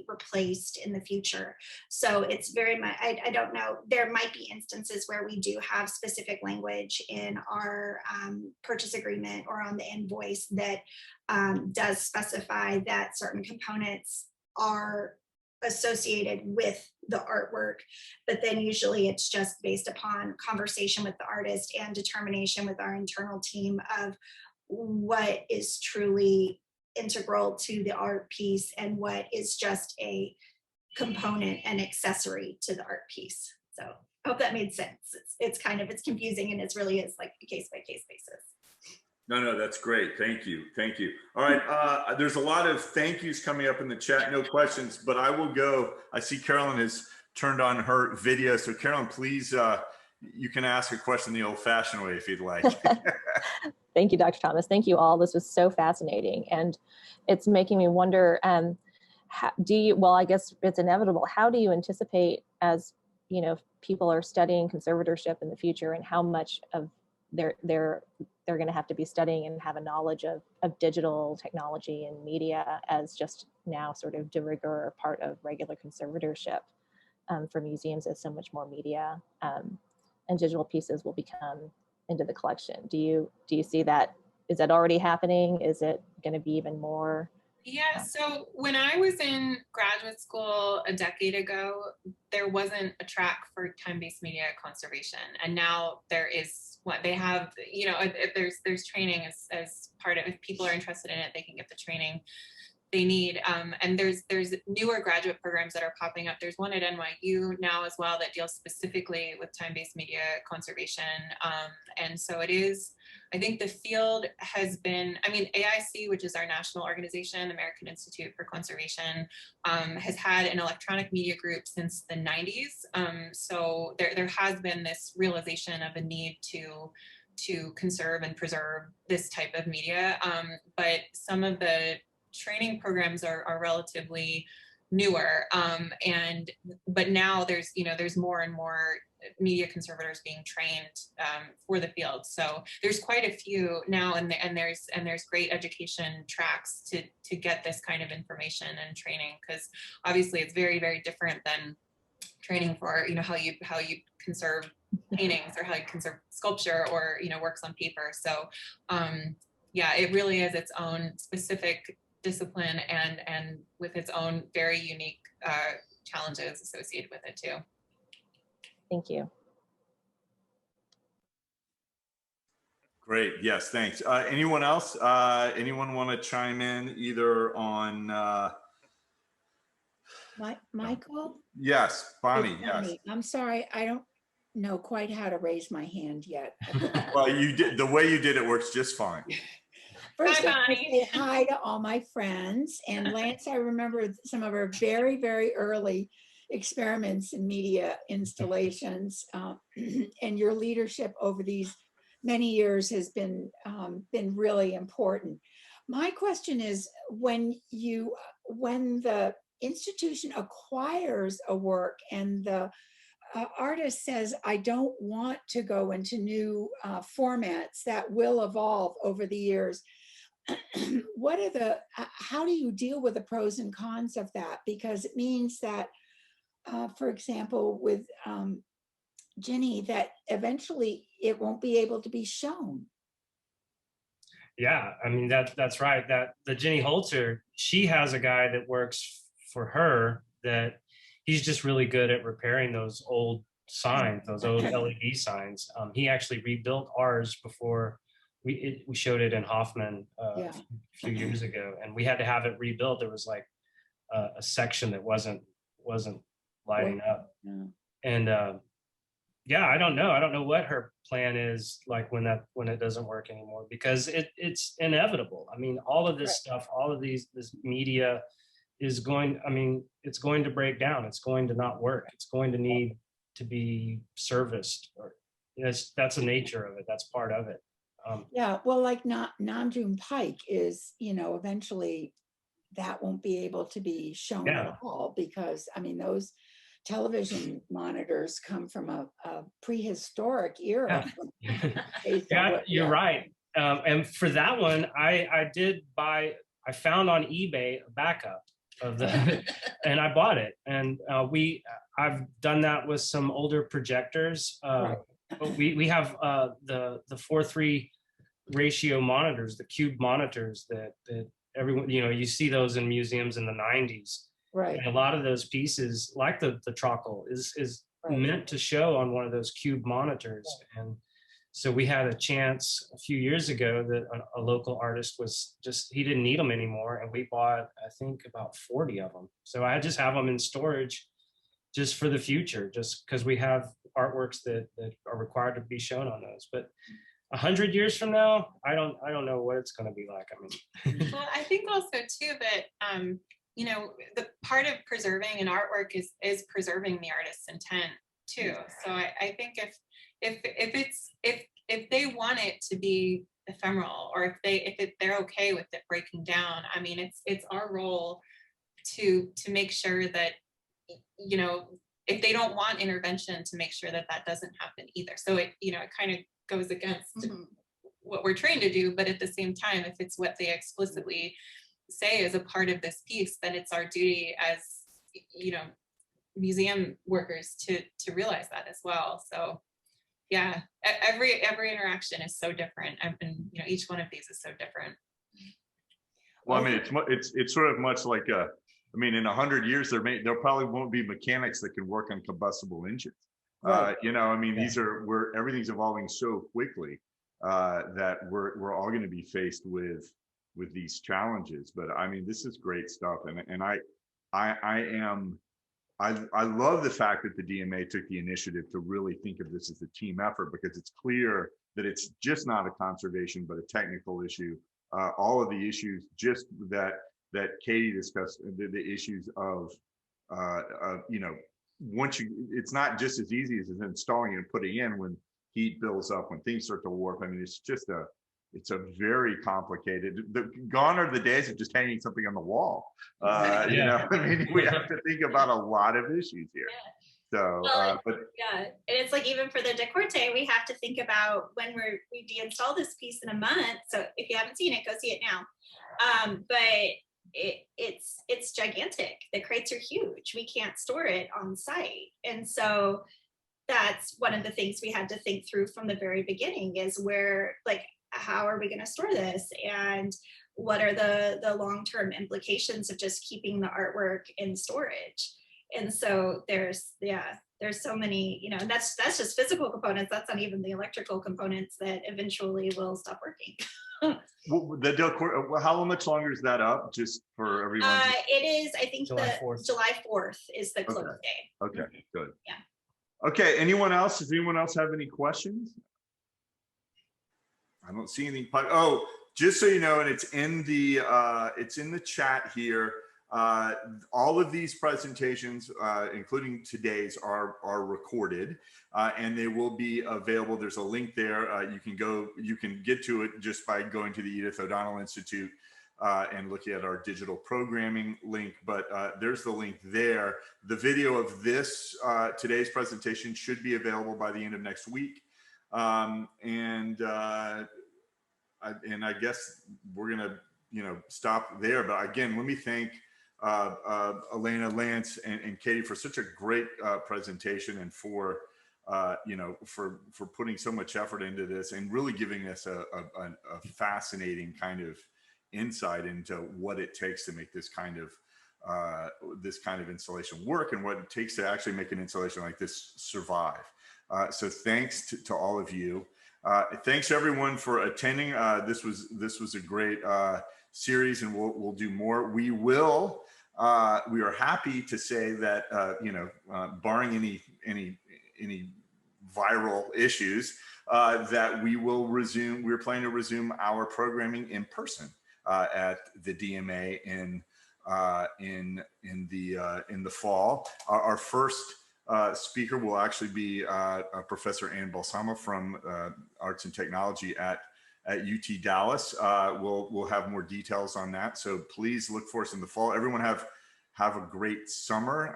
replaced in the future. So it's very much, I don't know, there might be instances where we do have specific language in our purchase agreement or on the invoice that does specify that certain components are associated with the artwork, but then usually it's just based upon conversation with the artist and determination with our internal team of what is truly integral to the art piece and what is just a component and accessory to the art piece. So I hope that made sense. It's confusing, and it's really is like a case-by-case basis. No, that's great. Thank you. Thank you. All right. There's a lot of thank yous coming up in the chat. No questions, but I will go. I see Carolyn has turned on her video. So Carolyn, please, you can ask a question the old fashioned way if you'd like. Thank you, Dr. Thomas. Thank you all. This was so fascinating. And it's making me wonder, how do you, well, I guess it's inevitable. How do you anticipate, as you know, people are studying conservatorship in the future, and how much of they're going to have to be studying and have a knowledge of digital technology and media as just now sort of de rigueur or part of regular conservatorship for museums, as so much more media and digital pieces will become into the collection. Do you see that? Is that already happening? Is it going to be even more? Yeah, so when I was in graduate school a decade ago, there wasn't a track for time-based media conservation. And now there is. What they have, you know, there's training as part of, if people are interested in it, they can get the training they need. And there's newer graduate programs that are popping up. There's one at NYU now as well that deals specifically with time-based media conservation. And so it is, I think the field has been, I mean, AIC, which is our national organization, American Institute for Conservation, has had an electronic media group since the 90s. So there has been this realization of a need to conserve and preserve this type of media. But some of the training programs are relatively newer, but now there's more and more media conservators being trained for the field. So there's quite a few now, and there's great education tracks to get this kind of information and training, because obviously it's very, very different than training for, you know, how you conserve paintings or how you conserve sculpture or, you know, works on paper. So yeah, it really is its own specific discipline and with its own very unique challenges associated with it too. Thank you. Great. Yes, thanks. Anyone else? Anyone want to chime in either on? Michael? Yes, Bonnie. It's Yes. Bonnie. I'm sorry, I don't know quite how to raise my hand yet. Well, you did, the way you did it works just fine. First, Hi, I want to Bonnie. say hi to all my friends. And Lance, I remember some of our very, very early experiments in media installations, and your leadership over these many years has been really important. My question is, when the institution acquires a work and the artist says, I don't want to go into new formats that will evolve over the years, what are how do you deal with the pros and cons of that? Because it means that, for example, with Ginny, that eventually it won't be able to be shown. Yeah, I mean, that's right. That the Ginny Holzer, she has a guy that works for her that he's just really good at repairing those old signs, those old LED signs. He actually rebuilt ours before we showed it in Hoffman a few years ago, and we had to have it rebuilt. There was like a section that wasn't lighting up, and yeah, I don't know what her plan is like when it doesn't work anymore, because it's inevitable. I mean, all of this stuff, all of this media is going, I mean, it's going to break down. It's going to not work. It's going to need to be serviced, or that's the nature of it. That's part of it. Yeah, well, like Namjoon Pike is, you know, eventually that won't be able to be shown at all, because I mean, those television monitors come from a prehistoric era. Yeah, you're right. And for that one, I found on eBay a backup of the, and I bought it. And I've done that with some older projectors. But we have the 4:3 ratio monitors, the cube monitors that everyone, you know, you see those in museums in the 90s. Right. And a lot of those pieces, like the Trockle, is meant to show on one of those cube monitors. And so we had a chance a few years ago that a local artist he didn't need them anymore. And we bought, I think, about 40 of them. So I just have them in storage just for the future, just because we have artworks that are required to be shown on those. But 100 years from now, I don't know what it's going to be like. I mean, well, I think also too that you know, the part of preserving an artwork is preserving the artist's intent too. So I think if they want it to be ephemeral, or if they're okay with it breaking down, I mean, it's our role to make sure that, you know, if they don't want intervention, to make sure that that doesn't happen either. So it, you know, it kind of goes against what we're trained to do, but at the same time, if it's what they explicitly say is a part of this piece, then it's our duty as, you know, museum workers to realize that as well. So yeah, every interaction is so different. And you know, each one of these is so different. Well, I mean, it's sort of much like I mean, in 100 years, there probably won't be mechanics that can work on combustible engines. Right. You know, I mean, everything's evolving so quickly that we're all going to be faced with these challenges. But I mean, this is great stuff, and I love the fact that the DMA took the initiative to really think of this as a team effort, because it's clear that it's just not a conservation but a technical issue. All of the issues just that Katie discussed, the issues of you know, it's not just as easy as installing and putting in when heat builds up, when things start to warp. I mean, it's a very complicated. Gone are the days of just hanging something on the wall. You know, I mean, we have to think about a lot of issues here. So, Well, but yeah, and it's like, even for the Decorte, we have to think about when we deinstall this piece in a month. So if you haven't seen it, go see it now. But it's gigantic. The crates are huge. We can't store it on site, and so that's one of the things we had to think through from the very beginning, is where, like, how are we going to store this, and what are the long-term implications of just keeping the artwork in storage. And so there's so many, you know, and that's just physical components. That's not even the electrical components that eventually will stop working. how much longer is that up, just for everyone? It is, I think, July 4th. July 4th is the close day. Okay, good. Yeah. Okay, anyone else? Does anyone else have any questions? I don't see anything. Oh, just so you know, and it's in the chat here. All of these presentations, including today's, are recorded, and they will be available. There's a link there. You can get to it just by going to the Edith O'Donnell Institute and looking at our digital programming link. But there's the link there. The video of this today's presentation should be available by the end of next week. I guess we're gonna, you know, stop there. But again, let me thank Elena, Lance, and Katie for such a great presentation, and for you know, for putting so much effort into this, and really giving us a fascinating kind of insight into what it takes to make this kind of installation work, and what it takes to actually make an installation like this survive. So thanks to all of you. Thanks everyone for attending. This was a great series, and we'll do more. We are happy to say that you know, barring any viral issues, that we will resume. We're planning to resume our programming in person at the DMA in the fall. Our first speaker will actually be Professor Ann Balsamo from Arts and Technology at UT Dallas. We'll have more details on that, so please look for us in the fall. Everyone have a great summer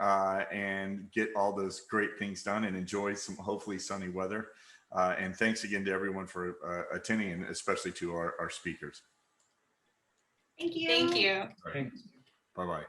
and get all those great things done, and enjoy some hopefully sunny weather. And thanks again to everyone for attending, and especially to our speakers. Thank you. Thank you. Bye-bye.